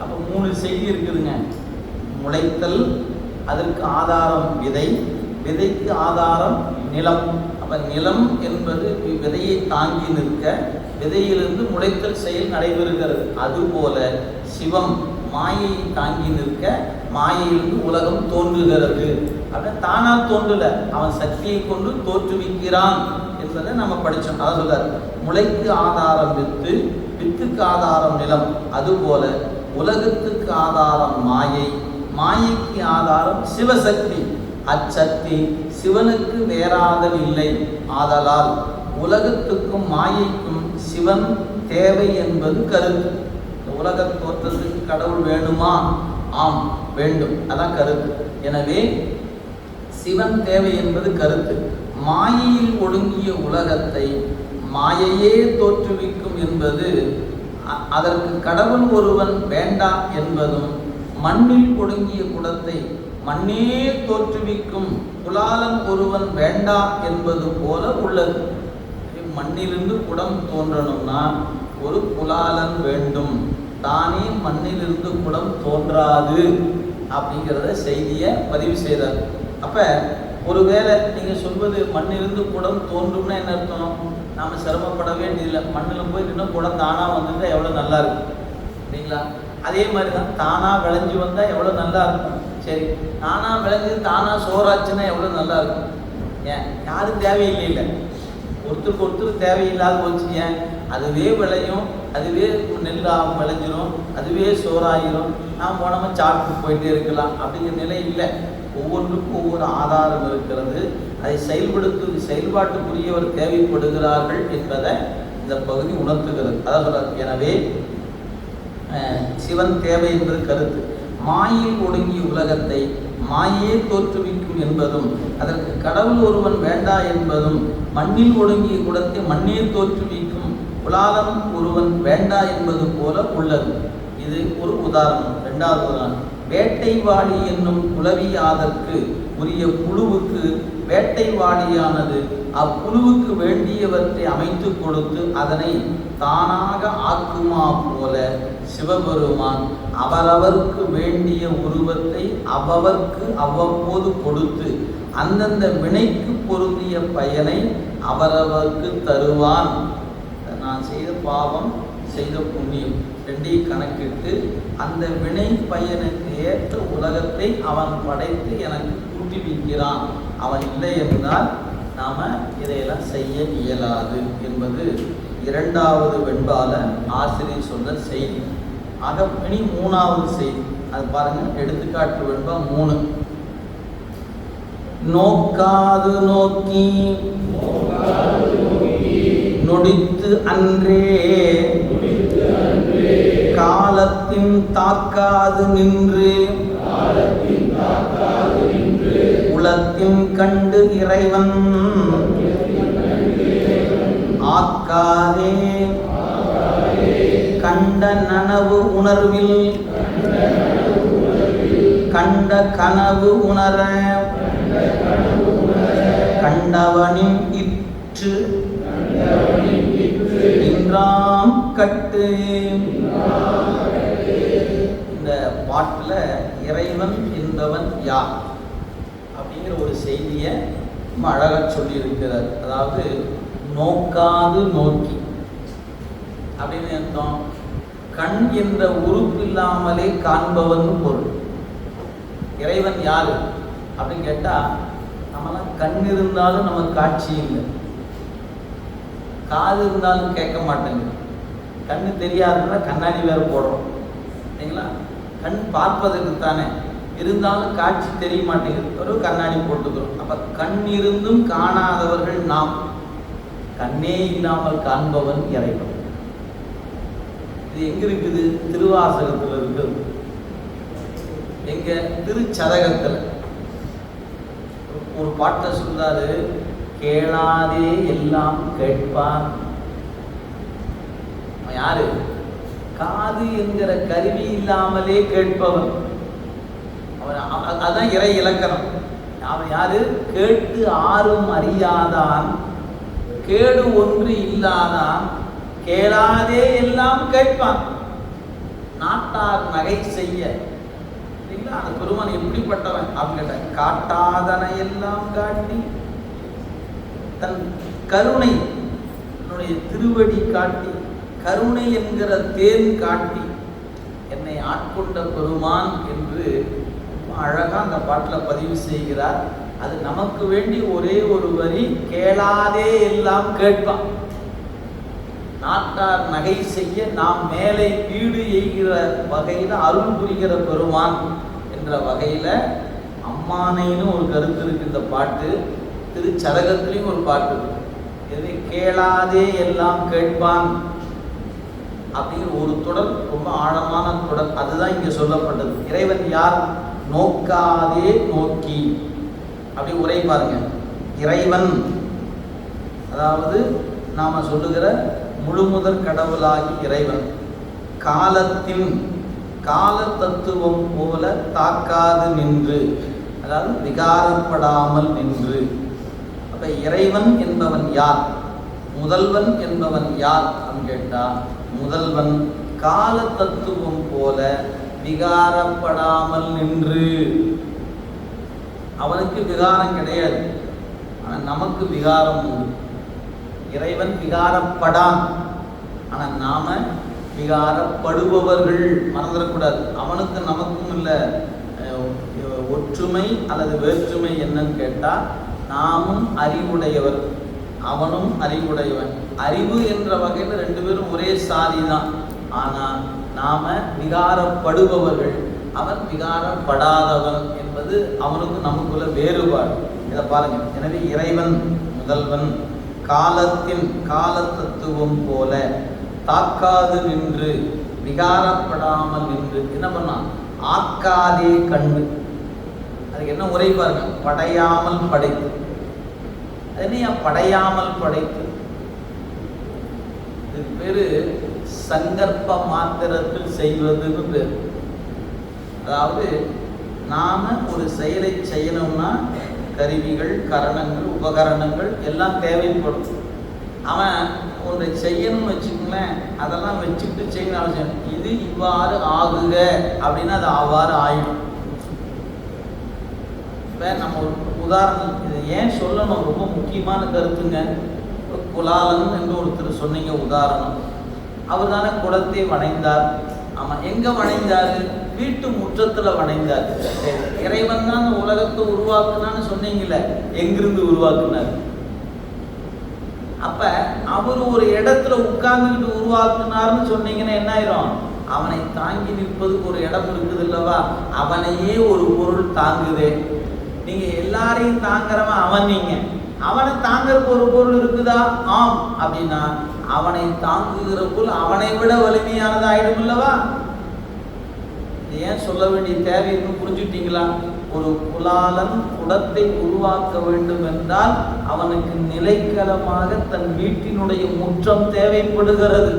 அப்ப 3 செய்தி இருக்குதுங்க. முளைத்தல், அதற்கு ஆதாரம் விதை, விதைக்கு ஆதாரம் நிலம். அப்ப நிலம் என்பது விதையை தாங்கி நிற்க, விதையிலிருந்து முளைத்தல் செயல் நடைபெறுகிறது. அதுபோல சிவம் மாயையை தாங்கி நிற்க, மாயையிலிருந்து உலகம் தோன்றுகிறது. அப்ப தானா தோன்றல, அவன் சக்தியை கொண்டு தோற்றுவிக்கிறான் என்பதை நம்ம படித்தோம். அதான் சொல்றாரு, முளைக்கு ஆதாரம் வித்து, வித்துக்கு ஆதாரம் நிலம். அதுபோல உலகத்துக்கு ஆதாரம் மாயை, மாயைக்கு ஆதாரம் சிவசக்தி. அச்சக்தி சிவனுக்கு வேறாதல் இல்லை. ஆதலால் உலகத்துக்கும் மாயைக்கும் சிவன் தேவை என்பது கருத்து. உலக தோற்றத்துக்கு கடவுள் வேணுமா? ஆம், வேண்டும். அதான் கருத்து. எனவே சிவன் தேவை என்பது கருத்து. மாயையில் ஒடுங்கிய உலகத்தை மாயையே தோற்றுவிக்கும் என்பது, அதற்கு கடவுள் ஒருவன் வேண்டாம் என்பதும், மண்ணில் ஒடுங்கிய குடத்தை மண்ணே தோற்றுவிக்கும் குலாலன் ஒருவன் வேண்டாம் என்பது போல உள்ளது. மண்ணிலிருந்து குடம் தோன்றணும்னா ஒரு குலாலன் வேண்டும். தானே மண்ணிலிருந்து குடம் தோன்றாது அப்படிங்கிறத செய்தியை பதிவு செய்கிறார். அப்ப ஒருவேளை நீங்க சொல்வது மண்ணிலிருந்து குடம் தோன்றும்னா என்ன அர்த்தம்? நாம சிரமப்பட வேண்டியதில்லை. மண்ணில் போய் இன்னும் குடம் தானா வந்துட்டா எவ்வளவு நல்லா இருக்கும் இல்லைங்களா? அதே மாதிரி தான் தானா விளைஞ்சு வந்தா எவ்வளவு நல்லா இருக்கும். சரி, தானா விளைஞ்சு தானா சோறாச்சுன்னா எவ்வளவு நல்லா இருக்கும். ஏன் யாரும் தேவையில்லை, ஒருத்தருக்கு ஒருத்தர் தேவையில்லாத போச்சு. ஏன் அதுவே விளையும், அதுவே நெல்லாக விளைஞ்சிரும், அதுவே சோறாயிரும், நாம் போனோமா சாப்பிட்டு போயிட்டே இருக்கலாம் அப்படிங்கிற நிலை இல்லை. ஒவ்வொன்றுக்கும் ஒவ்வொரு ஆதாரம் இருக்கிறது. அதை செயல்பாட்டுக்குரியவர் தேவைப்படுகிறார்கள் என்பதை இந்த பகுதி உணர்த்துகிறது. அதான் சொல்றார். எனவே சிவன் தேவை என்பது கருத்து. மாயில் ஒடுங்கிய உலகத்தை மாயே தோற்றுவிக்கும் என்பதும், அதற்கு கடவுள் ஒருவன் வேண்டா என்பதும், மண்ணில் ஒடுங்கிய குடத்தை மண்ணே தோற்றுவிக்கும் புலாலம் ஒருவன் வேண்டா என்பது போல உள்ளது. இது ஒரு உதாரணம். இரண்டாவது உதாரணம், வேட்டைவாளி என்னும் குளவியாதற்கு உரிய புழுவுக்கு வேட்டைவாளியானது அப்புழுவுக்கு வேண்டியவற்றை அமைத்து கொடுத்து அதனை தானாக ஆக்குமா போல சிவபெருமான் அவரவருக்கு வேண்டிய உருவத்தை அவருக்கு அவ்வப்போது கொடுத்து அந்தந்த வினைக்கு பொருந்திய பயனை அவரவருக்கு தருவான். நான் செய்த பாவம் செய்த புண்ணியம் ரெண்டையும் கணக்கிட்டு அந்த வினை பயனுக்கு ஏற்ற உலகத்தை அவன் படைத்து எனக்கு கூட்டிவிக்கிறான். அவன் இல்லை என்றால் நாம் இதையெல்லாம் செய்ய இயலாது என்பது இரண்டாவது வெண்பால ஆசிரியர் சொன்ன செய்தி. ஆக இனி மூணாவது செய்தி, அது பாருங்க. எடுத்துக்காட்டு வெண்பா 3. நோக்காது நோக்கி நொடித்து அன்றே காலத்தின் தாக்காது நின்று உலத்தின் கண்டு இறைவன் ஆக்காதே கண்ட நனவு உணர்வில் கண்ட கனவு உணர கண்டவனின் இற்று இன்றாம் கட்டு. இந்த பாட்டில் இறைவன் என்பவன் யார் அப்படிங்கிற ஒரு செய்தியை ரொம்ப அழகாக சொல்லியிருக்கிறார். அதாவது நோக்காது நோக்கி அப்படின்னு அர்த்தம், கண் என்ற உறுப்பு இல்லாமலே காண்பவன் பொருள். இறைவன் யாரு அப்படின்னு கேட்டால், நம்மளாம் கண் இருந்தாலும் நமக்கு காட்சி இல்லை, காது இருந்தாலும் கேட்க மாட்டேங்குது, கண்ணு தெரியாதுன்னா கண்ணாடி வேறு போடுறோம் சரிங்களா. கண் பார்ப்பதற்கு தானே, இருந்தாலும் காட்சி தெரிய மாட்டேங்குது, ஒரு கண்ணாடி போட்டுக்கிறோம். அப்போ கண் இருந்தும் காணாதவர்கள் நாம், கண்ணே இல்லாமல் காண்பவன் இறைவன். இது எங்க இருக்குது? திருவாசகத்தில் இருக்குது. எங்க? திருச்சதகத்தில் ஒரு பாட்டை சொல்றாரு, கேளாதே எல்லாம் கேட்பான். யாரு? காது என்கிற கருவி இல்லாமலே கேட்பவன் அவன். அதான் இறை இலக்கணம். அவன் யாரு? கேட்டு ஆறும் அறியாதான், கேடு ஒன்று இல்லாதான், கேளாதே எல்லாம் கேட்பான். நாட்டார் நகை செய்ய. அந்த பெருமான் எப்படிப்பட்டவன் அப்படின்னு கேட்ட, காட்டாதனை எல்லாம் காட்டி தன் கருணை திருவடி காட்டி, கருணை என்கிற தேன் காட்டி என்னை ஆட்கொண்ட பெருமான் என்று அழகா அந்த பாட்டில் பதிவு செய்கிறார். அது நமக்கு வேண்டி ஒரே ஒரு வரி, கேளாதே எல்லாம் கேட்பான். நாட்டார் நகை செய்ய நாம் மேலே வீடு எய்கிற வகையில் அருள் புரிகிற பெருமான் என்ற வகையில் அம்மானைன்னு ஒரு கருத்து இருக்கு. இந்த பாட்டு திருச்சதகத்திலையும் ஒரு பாட்டு இருக்கு. எனவே கேளாதே எல்லாம் கேட்பான் அப்படிங்கிற ஒரு தொடர், ரொம்ப ஆழமான தொடர். அதுதான் இங்கே சொல்லப்பட்டது. இறைவன் யார்? நோக்காதே நோக்கி. அப்படி உரை பாருங்க. இறைவன் அதாவது நாம சொல்லுகிற முழுமுதற் கடவுளாகி இறைவன். காலத்தின் கால தத்துவம் போல தாக்காது நின்று, அதாவது விகாரப்படாமல் நின்று. அப்ப இறைவன் என்பவன் யார்? முதல்வன் என்பவன் யார் அப்படின்னு கேட்டா, முதல்வன் கால தத்துவம் போல விகாரப்படாமல் நின்று. அவனுக்கு விகாரம் கிடையாது, ஆனால் நமக்கு விகாரம் உண்டு. இறைவன் விகாரப்படான், ஆனால் நாம விகாரப்படுபவர்கள். மறந்துடக்கூடாது. அவனுக்கு நமக்கும் இல்லை ஒற்றுமை அல்லது வேற்றுமை என்னன்னு கேட்டால், நாமும் அறிவுடையவர், அவனும் அறிவுடையவன். அறிவு என்ற வகையில் ரெண்டு பேரும் ஒரே சாதி தான். ஆனால் நாம விகாரப்படுபவர்கள், அவன் விகாரப்படாதவன் என்பது அவனுக்கு நமக்குள்ள வேறுபாடு. இதை பாருங்க. எனவே இறைவன் முதல்வன், காலத்தின் கால தத்துவம் போல தாக்காது நின்று விகாரப்படாமல் நின்று என்ன பண்ணான்? ஆக்காதே கண்டு. அதுக்கு என்ன உரை பாருங்க, படையாமல் படைத்து. அது படையாமல் படைத்து, இதுக்கு பேரு சங்கற்ப மாத்திரத்தில் செய்வதுன்னு பேர். அதாவது நாம ஒரு செயலை செய்யணும்னா கருவிகள், கரணங்கள், உபகரணங்கள் எல்லாம் தேவைப்படும். அவன் ஒன்றை செய்யணும்னு வச்சுக்கோங்களேன், அதெல்லாம் வச்சுக்கிட்டு செய்யணும் அவசியம். இது இவ்வாறு ஆகுக அப்படின்னா அது அவ்வாறு ஆயிடும். இப்போ நம்ம ஒரு உதாரணம், இதை ஏன் சொல்லணும், ரொம்ப முக்கியமான கருத்துங்க. குலாலன் என்று ஒருத்தர் சொன்னீங்க உதாரணம். அவர் தானே குலத்தை வணைந்தார். ஆமாம், எங்கே வணைந்தார்? வீட்டு முற்றத்தில் வணைந்தார். இறைவன் தான் அந்த உலகத்தை உருவாக்குனான்னு சொன்னீங்கல்ல, எங்கிருந்து உருவாக்குனார்? அப்ப அவர் ஒரு இடத்துல உட்கார்ந்துக்கிட்டு உருவாக்குனார்னு சொன்னீங்கன்னா என்ன ஆயிரும்? அவனை தாங்கி நிற்பதுக்கு ஒரு இடம் இருக்குது இல்லவா? அவனையே ஒரு பொருள் தாங்குதே. நீங்க எல்லாரையும் தாங்குறவன் அவன். நீங்க அவனை தாங்கறதுக்கு ஒரு பொருள் இருக்குதா? ஆம். அப்படின்னா அவனை தாங்குகிற பொருள் அவனை விட வலிமையானது ஆயிடும் இல்லவா? ஏன் சொல்ல வேண்டிய தேவை இருக்கு, புரிஞ்சுட்டீங்களா? ஒரு குலாலன் குடத்தை உருவாக்க வேண்டும் என்றால் அவனுக்கு நிலைக்களமாக தன் வீட்டினுடைய முற்றம் தேவைப்படுகிறது.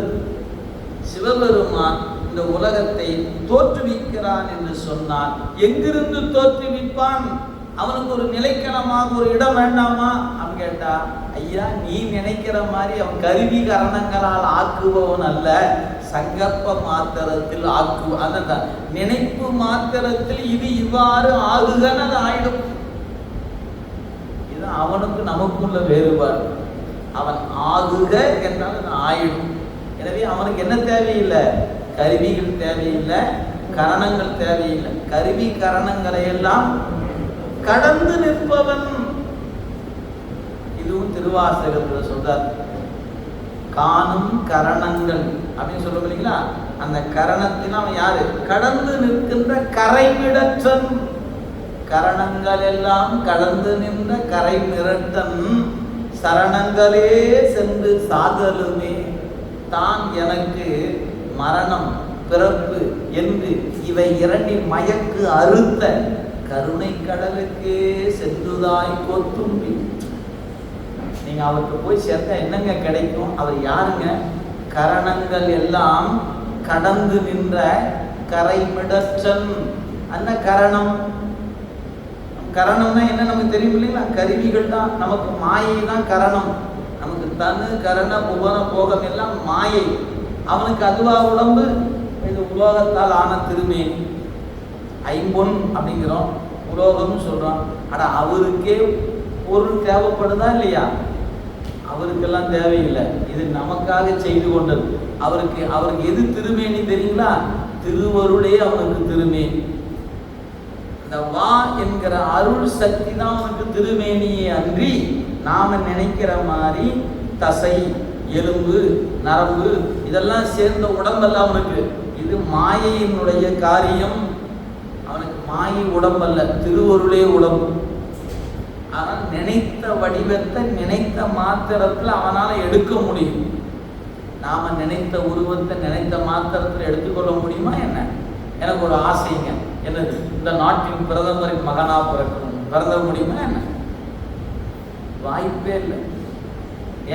சிவபெருமான் இந்த உலகத்தை தோற்றுவிக்கிறான் என்று சொன்னால் எங்கிருந்து தோற்றுவிப்பான்? அவனுக்கு ஒரு நிலைக்களமாக ஒரு இடம் வேண்டாமா அப்படின்னு கேட்டா, ஐயா நீ நினைக்கிற மாதிரி அவன் கருவி கரணங்களால் ஆக்குபவன் அல்ல, சங்கற்ப மாத்திரத்தில் ஆக்கு. அந்த நினைப்பு மாத்திரத்தில் இது இவ்வாறு ஆகுகன்னு அது ஆயிடும். இது அவனுக்கு நமக்குள்ள வேறுபாடு. அவன் ஆகுக என்றால் அது ஆயிடும். எனவே அவனுக்கு என்ன தேவையில்லை? கருவிகள் தேவையில்லை, கரணங்கள் தேவையில்லை. கருவி கரணங்களை எல்லாம் கடந்து நிற்பவன். இதுவும் திருவாசகத்தில் சொல்றார். காணும் கரணங்கள் அப்படின்னு சொல்லுவோம் இல்லைங்களா? அந்த கரணத்தில் அவன் யாரு? கடந்து நிற்கின்ற கரைமிடற்றன். கரணங்கள் எல்லாம் கடந்து நின்ற கரை மிரட்டன். சரணங்களே சென்று சாதலுமே. தான் எனக்கு மரணம், பிறப்பு என்று இவை இரண்டி மயக்கு அறுத்த கருணை கடலுக்கே சென்றுதாய் கொத்தும்பி. நீங்க அவருக்கு போய் சேர்ந்தா என்னங்க கிடைக்கும்? அவர் யாருங்க? கரணங்கள் எல்லாம் கடந்து நின்ற கரைமிடற்றன். அந்த கரணம், கரணம்னா என்ன நமக்கு தெரியும் இல்லைங்களா? கருவிகள் தான். நமக்கு மாயை தான் கரணம். நமக்கு தனு கரண புவன போகம் எல்லாம் மாயை. அவனுக்கு அதுவா உடம்பு? இது உலோகத்தால் ஆன திருமேனி, ஐம்பொன் அப்படிங்கிறோம், உலோகம்னு சொல்றோம். ஆனா அவருக்கே பொருள் தேவைப்படுதா இல்லையா? அவருக்கெல்லாம் தேவையில்லை. இது நமக்காக செய்து கொண்டது. அவருக்கு எது திருமேனி தெரியுங்களா? திருவருளே அவனுக்கு திருமேனி. இந்த வா என்கிற அருள் சக்தி தான் அவனுக்கு திருமேனியே அன்றி நாம நினைக்கிற மாதிரி தசை, எலும்பு, நரம்பு இதெல்லாம் சேர்ந்த உடம்பல்ல அவனுக்கு. இது மாயையினுடைய காரியம். அவனுக்கு மாயை உடம்பல்ல, திருவருளே உடம்பு. ஆனால் நினைத்த வடிவத்தை நினைத்த மாத்திரத்தில் அவனால் எடுக்க முடியும். நாம நினைத்த உருவத்தை நினைத்த மாத்திரத்தில் எடுத்துக்கொள்ள முடியுமா என்ன? எனக்கு ஒரு ஆசைங்க, என்னது? இந்த நாட்டின் பிரதமரின் மகனா பிறக்கணும். பிறந்த முடியுமா என்ன? வாய்ப்பே இல்லை.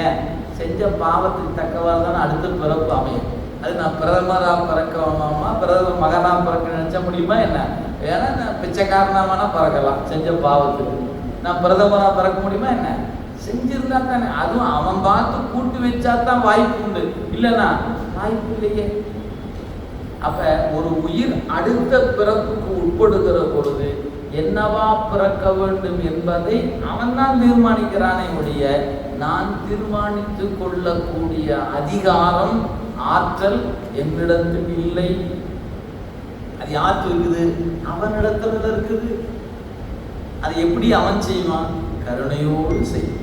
ஏன்? செஞ்ச பாவத்துக்கு தக்கவாறு தானே அடுத்த பிறப்பு அமையும். அது நான் பிரதமராக பிறக்கணுமா, பிரதமர் மகனாக பிறக்க நினைச்ச முடியுமா என்ன? ஏன்னா நான் பிச்சைக்காரனாக பிறக்கலாம். செஞ்ச பாவத்துக்கு நான் பிரதமராக பிறக்க முடியுமா என்ன? செஞ்சிருந்தா தானே. அதுவும் அவன் பார்த்து கூட்டு வச்சா தான் வாய்ப்பு உண்டு, இல்லைன்னா வாய்ப்பு இல்லையே. அப்ப ஒரு உயிர் அடுத்த பிறப்புக்கு உட்படுகிற பொழுது என்னவா பிறக்க வேண்டும் என்பதை அவன் தான் தீர்மானிக்கிறானே ஒழிய நான் தீர்மானித்து கொள்ளக்கூடிய அதிகாரம், ஆற்றல் என்னிடத்தில் இல்லை. அது யாருக்கு இருக்குது? அவனிடத்துல இருக்குது. அது எப்படி அவன் செய்வான்? கருணையோடு செய்வான்.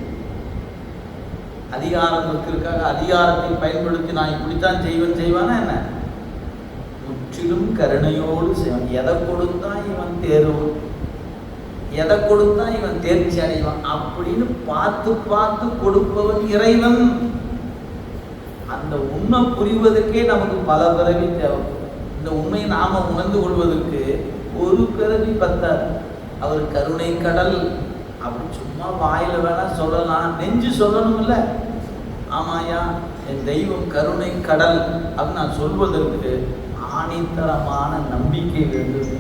அதிகாரத்திற்காக அதிகாரத்தை பயன்படுத்தி நான் இப்படித்தான் செய்வானா என்ன? முற்றிலும் கருணையோடு செய்வான். எதை கொடுத்தா இவன் தேர்வான், எதை கொடுத்தா இவன் தேர்ச்சி அடைவான் அப்படின்னு பார்த்து பார்த்து கொடுப்பவன் இறைவன். அந்த உண்மை புரிவதற்கே நமக்கு பல பிறவி தேவை. இந்த உண்மையை நாம உணர்ந்து கொள்வதற்கு ஒரு பிறவி பத்தாது. அவர் கருணை கடல் அப்படி சும்மா வாயில வேணா சொல்லலாம், நெஞ்சு சொல்லணும்ல. ஆமாயா, என் தெய்வம் கருணை கடல் அப்படின்னு நான் சொல்வதற்கு ஆணித்தரமான நம்பிக்கை வேண்டும்,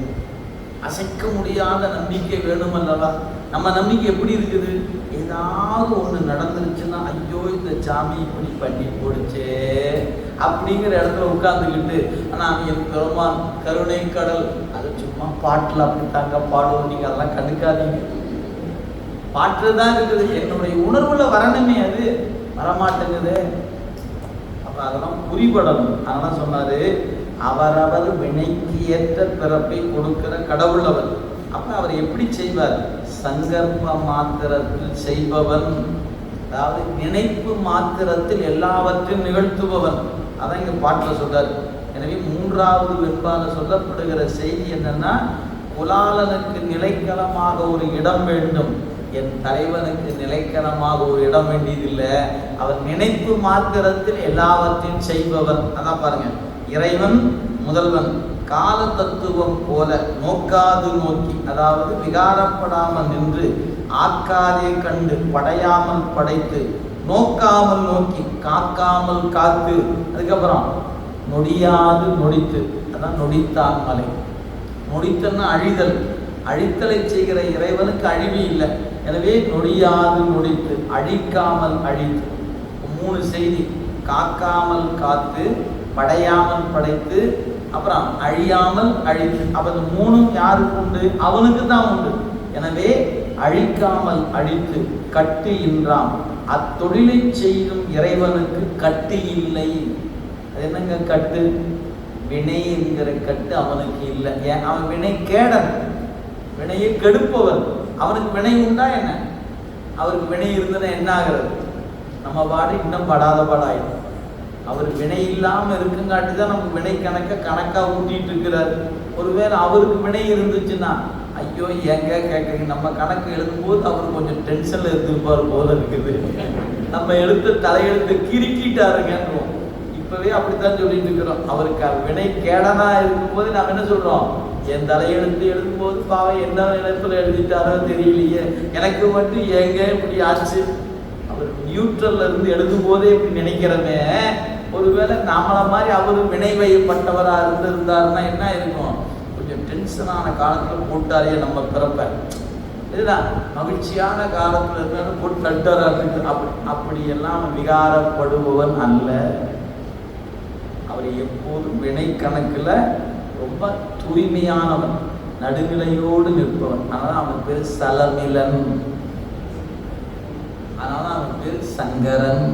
அசைக்க முடியாத நம்பிக்கை வேணும் அல்லவா? நம்ம நம்பிக்கை எப்படி இருக்குது? ஏதாவது ஒன்று நடந்துருச்சுன்னா, ஐயோ இந்த சாமி இப்படி பண்ணி போடுச்சே அப்படிங்கிற இடத்துல உட்கார்ந்துக்கிட்டு, ஆனால் என் பெருமான் கருணை கடல் அது சும்மா பாட்டில் அப்படித்தாங்க பாடுவோம், நீங்கள் அதெல்லாம் கண்டுக்காதீங்க. பாட்டு தான் இருக்குது, என்னுடைய உணர்வுல வரணுமே, அது வரமாட்டேங்குது. அப்ப அதெல்லாம் புரிபடணும். அதெல்லாம் சொன்னாரு, அவரவர் வினைக்கு ஏற்ற பிறப்பை கொடுக்கிற கடவுள் அவர். அப்ப அவர் எப்படி செய்வார்? சங்கற்ப மாத்திரத்தில் செய்பவன், அதாவது நினைப்பு மாத்திரத்தில் எல்லாவற்றையும் நிகழ்த்துபவன். அதான் இங்க பாட்டில் சொல்றாரு. எனவே மூன்றாவது வெண்பால சொல்லப்படுகிற செய்தி என்னன்னா, குலாலனுக்கு நிலைக்களமாக ஒரு இடம் வேண்டும், என் தலைவனுக்கு நிலைக்கணமாக ஒரு இடம் வேண்டியதில்லை. அவர் நினைப்பு மாத்திரத்தில் எல்லாவற்றையும் செய்பவன். அதான் பாருங்க, இறைவன் முதல்வன் கால தத்துவம் போல நோக்காது நோக்கி, அதாவது விகாரப்படாமல் நின்று, ஆக்காதே கண்டு, படையாமல் படைத்து, நோக்காமல் நோக்கி, காக்காமல் காத்து, அதுக்கப்புறம் நொடியாது நொடித்து, அதான் நொடித்தான் மலை. நொடித்தன்னா அழிதல், அழித்தலை செய்கிற இறைவனுக்கு அழிவு இல்லை. எனவே நொடியாது நொடித்து, அழிக்காமல் அழித்து. மூணு செய்தி: காக்காமல் காத்து, படையாமல் படைத்து, அப்புறம் அழியாமல் அழித்து. அப்ப இந்த மூணும் யாருக்கு உண்டு? அவனுக்கு தான் உண்டு. எனவே அழிக்காமல் அழித்து, கட்டு இன்றாம், அத்தொழிலை செய்யும் இறைவனுக்கு கட்டு இல்லை. அது என்னங்க கட்டு? வினை என்கிற கட்டு அவனுக்கு இல்லை. ஏன்? அவன் வினை கேடன், வினையை கெடுப்பவன். அவனுக்கு வினை உண்டா என்ன? அவருக்கு வினை இருந்ததுன்னா என்ன ஆகிறது? நம்ம பாடு இன்னும் படாத பாடாயிடும். அவர் வினை இல்லாமல் இருக்குங்காட்டி தான் நமக்கு வினை கணக்கா ஊட்டிட்டு இருக்கிறார். ஒருவேளை அவருக்கு வினை இருந்துச்சுன்னா, ஐயோ எங்க கேட்குறீங்க, நம்ம கணக்கு எழுதும்போது அவர் கொஞ்சம் டென்ஷன்ல இருந்திருப்பார் போல இருக்குது, நம்ம எழுத்து தலையெழுத்து கிறுக்கிட்டாருங்கன்றோம். இப்பவே அப்படித்தான் சொல்லிட்டு இருக்கிறோம். அவருக்கு வினை கேடனா இருக்கும்போது நாம் என்ன சொல்றோம்? என் தலையெழுத்து எழுதும்போது பாவம் என்ன நினைப்புல எழுதிட்டாரோ தெரியலையே, எனக்கு மட்டும் எங்க இப்படி ஆச்சு. அவர் நியூட்ரல்ல இருந்து எழுதும் போதே இப்படி நினைக்கிறமே. ஒருவேளை நம்மள மாதிரி அவரு வினை வயப்பட்டவரா இருந்திருந்தாருன்னா என்ன இருக்கும்? கொஞ்சம் டென்ஷனான காலத்துல போட்டாரே நம்ம பிறப்ப, இதுதான் மகிழ்ச்சியான காலத்துல இருந்தாலும் போட்டு நட்டாரா இருக்கு. அப்படியெல்லாம் விகாரப்படுபவன் அல்ல. அவர் எப்போதும் வினை கணக்குல ரொம்ப தூய்மையானவன், நடுநிலையோடு நிற்பவன். அதனால அவன் பேர் சலமிலன், அதனால அவன் பேர் சங்கரன்.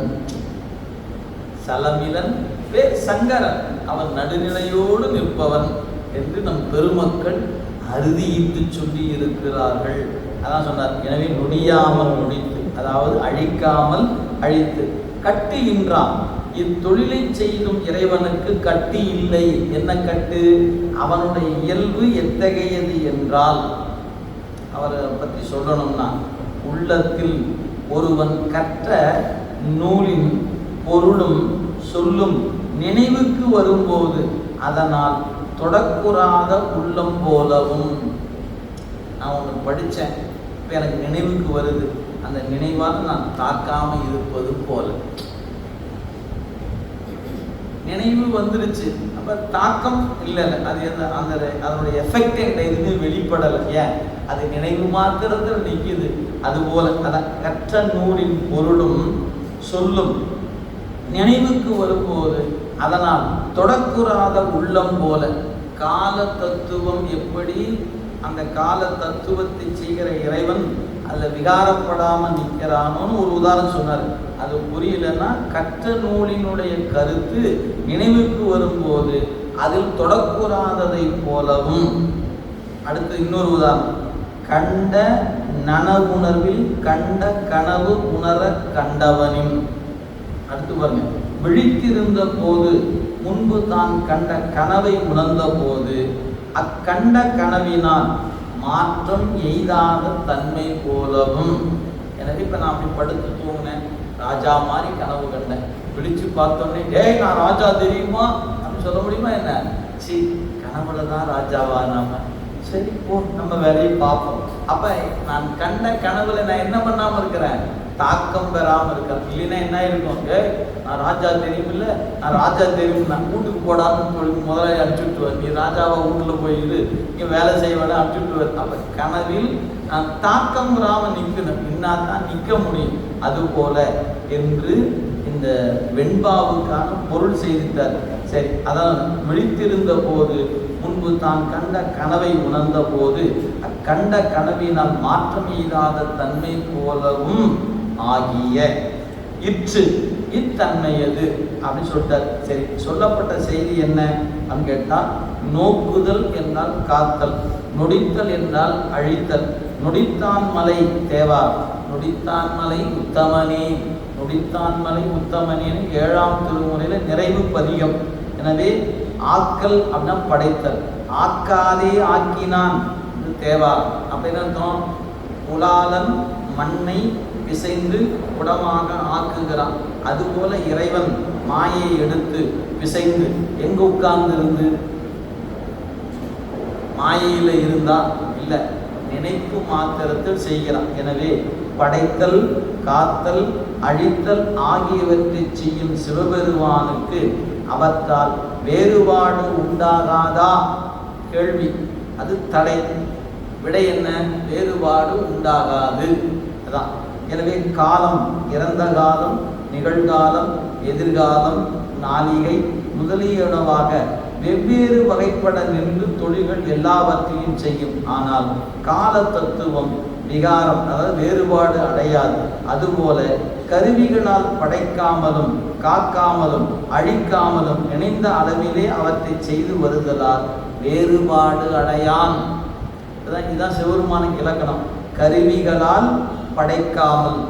சலமிலன் பேர் சங்கரன், அவன் நடுநிலையோடு நிற்பவன் என்று நம் பெருமக்கள் அறுதியிட்டு சொல்லி இருக்கிறார்கள். அதான் சொன்னார். எனவே நொடியாமல் நொடித்து, அதாவது அழிக்காமல் அழித்து, கட்டு இன்றான், இத்தொழிலை செய்யும் இறைவனுக்கு கட்டு இல்லை. என்ன கட்டு? அவனுடைய இயல்பு எத்தகையது என்றால், அவரை பற்றி சொல்லணும்னா, உள்ளத்தில் ஒருவன் கற்ற நூலின் பொருளும் சொல்லும் நினைவுக்கு வரும்போது அதனால் தொடக்குறாத உள்ளம் போலவும். நான் ஒன்று படித்தேன், இப்போ எனக்கு நினைவுக்கு வருது, அந்த நினைவால் நான் தாக்காம இருப்பது போல. நினைவு வந்துருச்சு, அப்ப தாக்கம் இல்லை, அது அதனுடைய எஃபெக்ட் என்ற எதுவுமே வெளிப்படலை. ஏன்? அது நினைவு மாத்திரத்தில் நிற்குது. அதுபோல அதான் கற்ற நூலின் பொருளும் சொல்லும் நினைவுக்கு வரும்போது அதனால் தொடக்குறாத உள்ளம் போல. கால தத்துவம் எப்படி அந்த கால தத்துவத்தை செய்கிற இறைவன் அதில் விகாரப்படாமல் நிற்கிறானோன்னு ஒரு உதாரணம் சொன்னார். அது புரியலன்னா, கற்ற நூலினுடைய கருத்து நினைவுக்கு வரும்போது அதில் தொடக்குறாததை போலவும். அடுத்து இன்னொரு உதாரணம், கண்ட நனவுணர்வில் கண்ட கனவு உணர கண்டவனின். அடுத்து பாருங்க, விழித்திருந்த போது முன்பு தான் கண்ட கனவை உணர்ந்த போது அக்கண்ட கனவினால் மாற்றம் எய்தாத தன்மை போலவும். எனவே இப்போ நான் அப்படி படுத்து தூங்கினேன், ராஜா மாதிரி கனவு கண்டேன், விழிச்சு பார்த்தோன்னே டேய் நான் ராஜா தெரியுமா அப்படின்னு சொல்ல முடியுமா என்ன? சி கனவுல தான் ராஜாவா நாம? சரி போ நம்ம வேலையை பார்ப்போம். அப்ப நான் கண்ட கனவுல நான் என்ன பண்ணாம இருக்கிறேன்? தாக்கம் பெறாம இருக்கிறேன். இல்லைன்னா என்ன இருக்கும்? நான் ராஜா தெரியும் இல்லை, நான் ராஜா தெரியும், நான் வீட்டுக்கு போடான்னு சொல்லி முதலாளி அனுப்பிச்சுட்டுவார். நீ ராஜாவா வீட்டுல போயிடு, நீ வேலை செய்ய வேலை அனுப்பிச்சுட்டுவார். அப்ப கனவில் நான் தாக்கம் பெறாம நிற்கணும், இன்னாதான் நிற்க முடியும். அது போல என்று இந்த வெண்பாவுக்கான பொருள் செய்தித்தார். சரி, அதான் விழித்திருந்த போது முன்பு தான் கண்ட கனவை உணர்ந்த போது அக்கண்ட கனவினால் மாற்றம் எய்தாத தன்மை போலவும் ஆகிய இற்று இத்தன்மையது அப்படின்னு சொல்லிட்டார். சரி, சொல்லப்பட்ட செய்தி என்ன அப்படின்னு கேட்டால், நோக்குதல் என்றால் காத்தல், நொடித்தல் என்றால் அழித்தல். நொடித்தான் மலை தேவா, நொடித்தான் மலை உத்தமனே, நொடித்தான் மலை உத்தமனேன்னு 7ஆம் திருமுறையில நிறைவு பதிகம். எனவே ஆக்கல் அப்படின்னா படைத்தல், ஆக்காதே ஆக்கினான் தேவா அப்படின்னு அர்த்தம். உலாலன் மண்ணை பிசைந்து குடமாக ஆக்குகிறான். அதுபோல இறைவன் மாயை எடுத்து பிசைந்து எங்க உட்கார்ந்து இருந்து மாயையில இருந்தா இல்ல, நினைப்பு மாத்திரத்தில் செய்கிறான். எனவே படைத்தல், காத்தல், அழித்தல் ஆகியவற்றை செய்யும் சிவபெருமானுக்கு அவற்றால் வேறுபாடு உண்டாகாதா? கேள்வி. அது தடை. விடை என்ன? வேறுபாடு உண்டாகாது. அதான். எனவே காலம், இறந்த காலம், நிகழ்காலம், எதிர்காலம், நாளிகை முதலியனவாக வெவ்வேறு வகைப்பட நின்று தொழில்கள் எல்லாவற்றையும் செய்யும். ஆனால் கால தத்துவம் விகாரம், அதாவது வேறுபாடு அடையாது. அதுபோல கருவிகளால் படைக்காமலும் காக்காமலும் அழிக்காமலும் நினைந்த அளவிலே அவற்றை செய்து வருதலால் வேறுபாடு அடையான். இதுதான் சிவபெருமானுக்கு இலக்கணம். கருவிகளால் படைக்காமல்,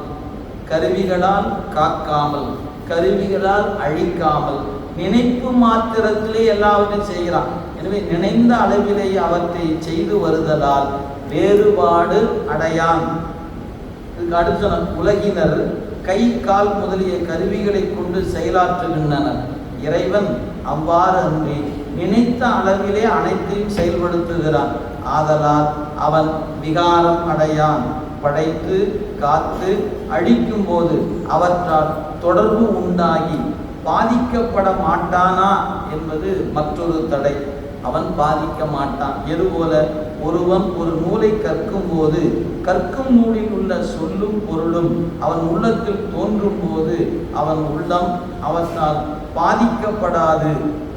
கருவிகளால் காக்காமல், கருவிகளால் அழிக்காமல், நினைப்பு மாத்திரத்திலே எல்லாவற்றையும் செய்கிறான். எனவே நினைந்த அளவிலேயே அவற்றை செய்து வருதலால் வேறுபாடு அடையான். இதுக்கு அடுத்த உலகினர் கை கால் முதலிய கருவிகளை கொண்டு செயலாற்றுகின்றனர். இறைவன் அவ்வாறு அன்றி நினைத்த அளவிலே அனைத்தையும் செயல்படுத்துகிறான். ஆதலால் அவன் விகாரம் அடையான். படைத்து காத்து அழிக்கும் போது அவற்றால் தொடர்பு உண்டாகி பாதிக்கப்பட மாட்டானா என்பது மற்றொரு தடை. அவன் பாதிக்க மாட்டான். எதுபோல ஒருவன் ஒரு நூலை கற்கும் போது கற்கும் நூலில் உள்ள சொல்லும் பொருளும் அவன் உள்ளத்தில் தோன்றும் போது அவன் உள்ளம் அவற்றால் பாதிக்கப்படாது.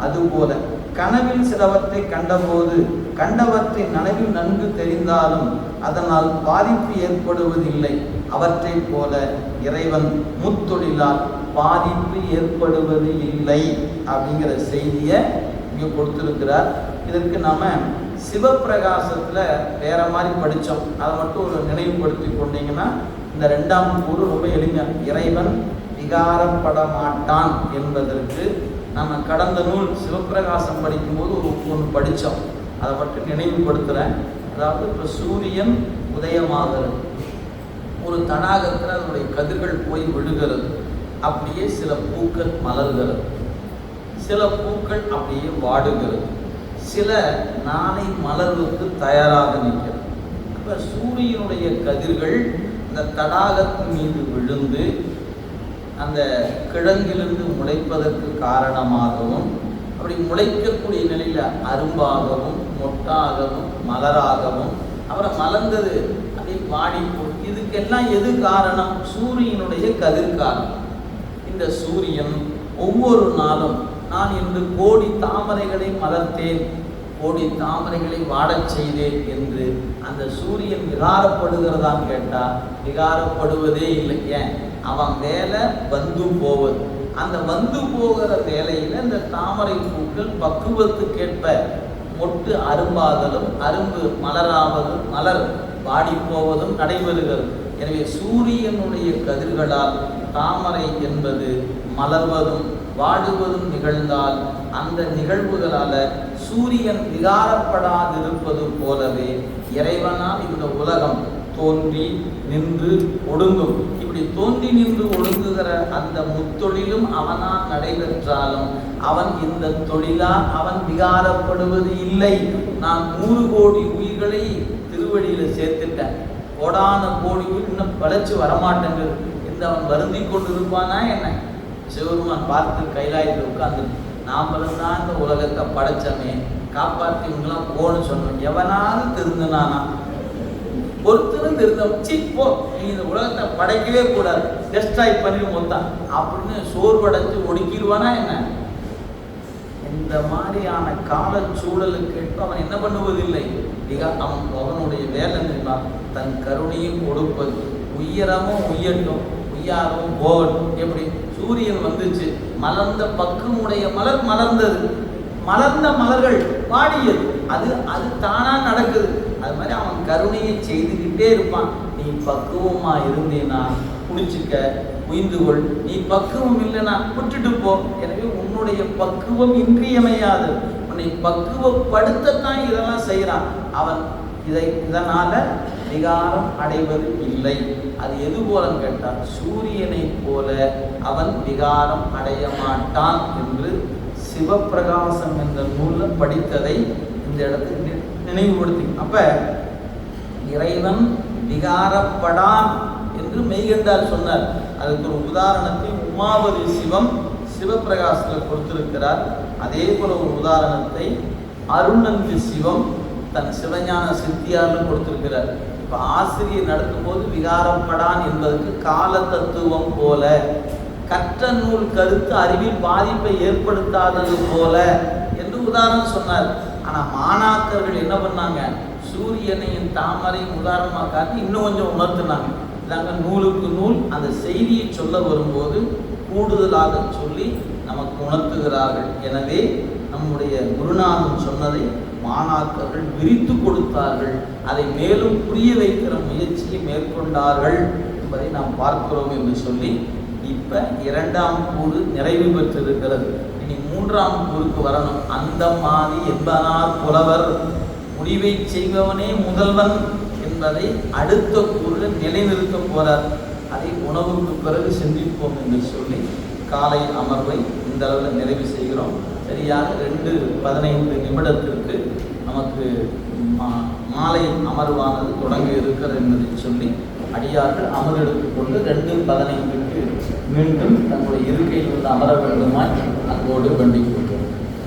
அதுபோல கனவில் சிலவற்றை கண்டபோது கண்டவற்றை நனவில் நன்கு தெரிந்தாலும் அதனால் பாதிப்பு ஏற்படுவதில்லை. அவற்றை போல இறைவன் முத்தொழிலால் பாதிப்பு ஏற்படுவது இல்லை அப்படிங்கிற செய்தியை இங்கே கொடுத்திருக்கிறார். இதற்கு நாம சிவப்பிரகாசத்துல வேற மாதிரி படித்தோம். அதை மட்டும் ஒரு நினைவுபடுத்தி கொண்டீங்கன்னா இந்த 2ஆம் கூறு ரொம்ப எளிமையா. இறைவன் விகாரப்பட மாட்டான் என்பதற்கு நம்ம கடந்த நூல் சிவப்பிரகாசம் படிக்கும்போது ஒன்று படித்தோம். அதை மட்டும் நினைவுபடுத்துகிறேன். அதாவது இப்போ சூரியன் உதயமாகிறது, ஒரு தடாகத்தில் அதனுடைய கதிர்கள் போய் விழுகிறது. அப்படியே சில பூக்கள் மலர்கிறது, சில பூக்கள் அப்படியே வாடுகிறது, சில நாளை மலர்வுக்கு தயாராக நிற்கிறது. அப்போ சூரியனுடைய கதிர்கள் இந்த தடாகத்தின் மீது விழுந்து அந்த கிழங்கிலிருந்து முளைப்பதற்கு காரணமாகவும், அப்படி முளைக்கக்கூடிய நிலையில் அரும்பாகவும் மொட்டாகவும் மலராகவும் அப்புறம் மலர்ந்தது அப்படி வாடிப்போம். இதுக்கெல்லாம் எது காரணம்? சூரியனுடைய கதிர் காரணம். இந்த சூரியன் ஒவ்வொரு நாளும் நான் இன்று கோடி தாமரைகளை மலர்த்தேன், கோடி தாமரைகளை வாடச் செய்தேன் என்று அந்த சூரியன் விகாரப்படுகிறதான்னு கேட்டால் விகாரப்படுவதே இல்லை. ஏன்? அவன் வேலை வந்து போவது. அந்த வந்து போகிற வேலையில் இந்த தாமரை பூக்கள் பக்குவத்துக்கேற்ப மொட்டு அரும்பாதலும் அரும்பு மலராவதும் மலர் வாடி போவதும் நடைபெறுகிறது. எனவே சூரியனுடைய கதிர்களால் தாமரை என்பது மலர்வதும் வாடுவதும் நிகழ்ந்தால் அந்த நிகழ்வுகளால் சூரியன் விகாரப்படாதிருப்பது போலவே இறைவனால் இந்த உலகம் தோன்றி நின்று ஒடுங்கும். இப்படி தோன்றி நின்று ஒடுங்குகிற அந்த முத்தொழிலும் அவனால் நடைபெற்றாலும் அவன் இந்த தொழிலால் அவன் விகாரப்படுவது இல்லை. நான் 100 கோடி உயிர்களை திருவடியில் சேர்த்துட்டேன், கோடான கோடி உயிர் இன்னும் பழச்சு வரமாட்டேங்குது என்று அவன் வருந்தி கொண்டு இருப்பானா என்ன? சிவருமான் பார்த்து கைலாயத்தில் உட்கார்ந்து நாமளும் தான் இந்த உலகத்தை படைச்சமே, காப்பாற்றி இவங்களாம் போன்னு சொன்னோம். எவனாவது திருந்தினானா? ஒருத்தரும் திருந்தோ நீ இந்த உலகத்தை படைக்கவே கூடாது, டெஸ்ட்ராய் பண்ணி மொத்தான் அப்படின்னு சோர்வடைஞ்சு ஒடுக்கிடுவானா என்ன? இந்த மாதிரியான கால சூழலுக்கு அவன் என்ன பண்ணுவதில்லை. அவனுடைய வேலை இருந்தால் தன் கருணையும் கொடுப்பது. உயரமும் உயர்ட்டும், உய்யாரும் போகட்டும். எப்படி சூரியன் வந்துச்சு, மலர்ந்த பக்குமுடைய மலர் மலர்ந்தது, மலர்ந்த மலர்கள் வாடியது. அது அது தானா நடக்குது. அது மாதிரி அவன் கருணையை செய்துக்கிட்டே இருப்பான். நீ பக்குவமா இருந்தேனா குடிச்சுக்க, உய்ந்து கொள். நீ பக்குவம் இல்லைனா விட்டுட்டு போ. எனவே உன்னுடைய பக்குவம் இன்றியமையாது. உன்னை பக்குவப்படுத்தத்தான் இதெல்லாம் செய்கிறான். அவன் இதனால விகாரம் அடைவது இல்லை. அது எது போலன்னு கேட்டால் சூரியனை போல அவன் விகாரம் அடைய மாட்டான் என்று சிவப்பிரகாசம் என்ற நூலில் படித்ததை இந்த இடத்துக்கு நினைவுபடுத்தி. அப்ப இறைவன் விகாரப்படான் என்று மெய்கண்டார் சொன்னார். அதுக்கு ஒரு உதாரணத்தை உமாபதி சிவம் சிவப்பிரகாசத்தில் கொடுத்திருக்கிறார். அதே போல ஒரு உதாரணத்தை அருணந்தி சிவம் தன் சிவஞான சித்தியாரில் கொடுத்திருக்கிறார். இப்போ ஆசிரியர் நடத்தும் போது விகாரப்படான் என்பதற்கு கால தத்துவம் போல, கற்ற நூல் கருத்து அறிவில் பாதிப்பை ஏற்படுத்தாதது போல என்று உதாரணம் சொன்னார். ஆனால் மாணாக்கர்கள் என்ன பண்ணாங்க? சூரியனையும் தாமரையும் உதாரணமாக காட்டி இன்னும் கொஞ்சம் உணர்த்தினாங்க. இதாங்க நூலுக்கு நூல் அந்த செய்தியை சொல்ல வரும்போது கூடுதலாக சொல்லி நமக்கு உணர்த்துகிறார்கள். எனவே நம்முடைய குருநாதன் சொன்னதை மாணாக்கர்கள் விரித்து கொடுத்தார்கள். அதை மேலும் புரிய வைக்கிற முயற்சியை மேற்கொண்டார்கள் என்பதை நாம் பார்க்கிறோம் என்று சொல்லி இப்போ 2ஆம் கூறு நிறைவு பெற்றிருக்கிறது. இனி 3ஆம் கூறுக்கு வரணும். அந்த மாதிரி என்பனார் புலவர் முடிவை செய்பவனே முதல்வன் என்பதை அடுத்த கூறில் நிலைநிறுத்த போறார். அதை உணவுக்கு பிறகு சிந்திப்போம் என்று சொல்லி காலை அமர்வை இந்த அளவில் நிறைவு செய்கிறோம். சரியாக 2:15 நிமிடத்திற்கு நமக்கு மாலை அமர்வானது தொடங்க இருக்கிறது என்பதை சொல்லி அடியார்கள் அமர்வெடுத்துக் கொண்டு 2:15க்கு மீண்டும் தங்களுடைய இருக்கையில் வந்து அமர வேண்டுமாய் அன்போடு வேண்டிக்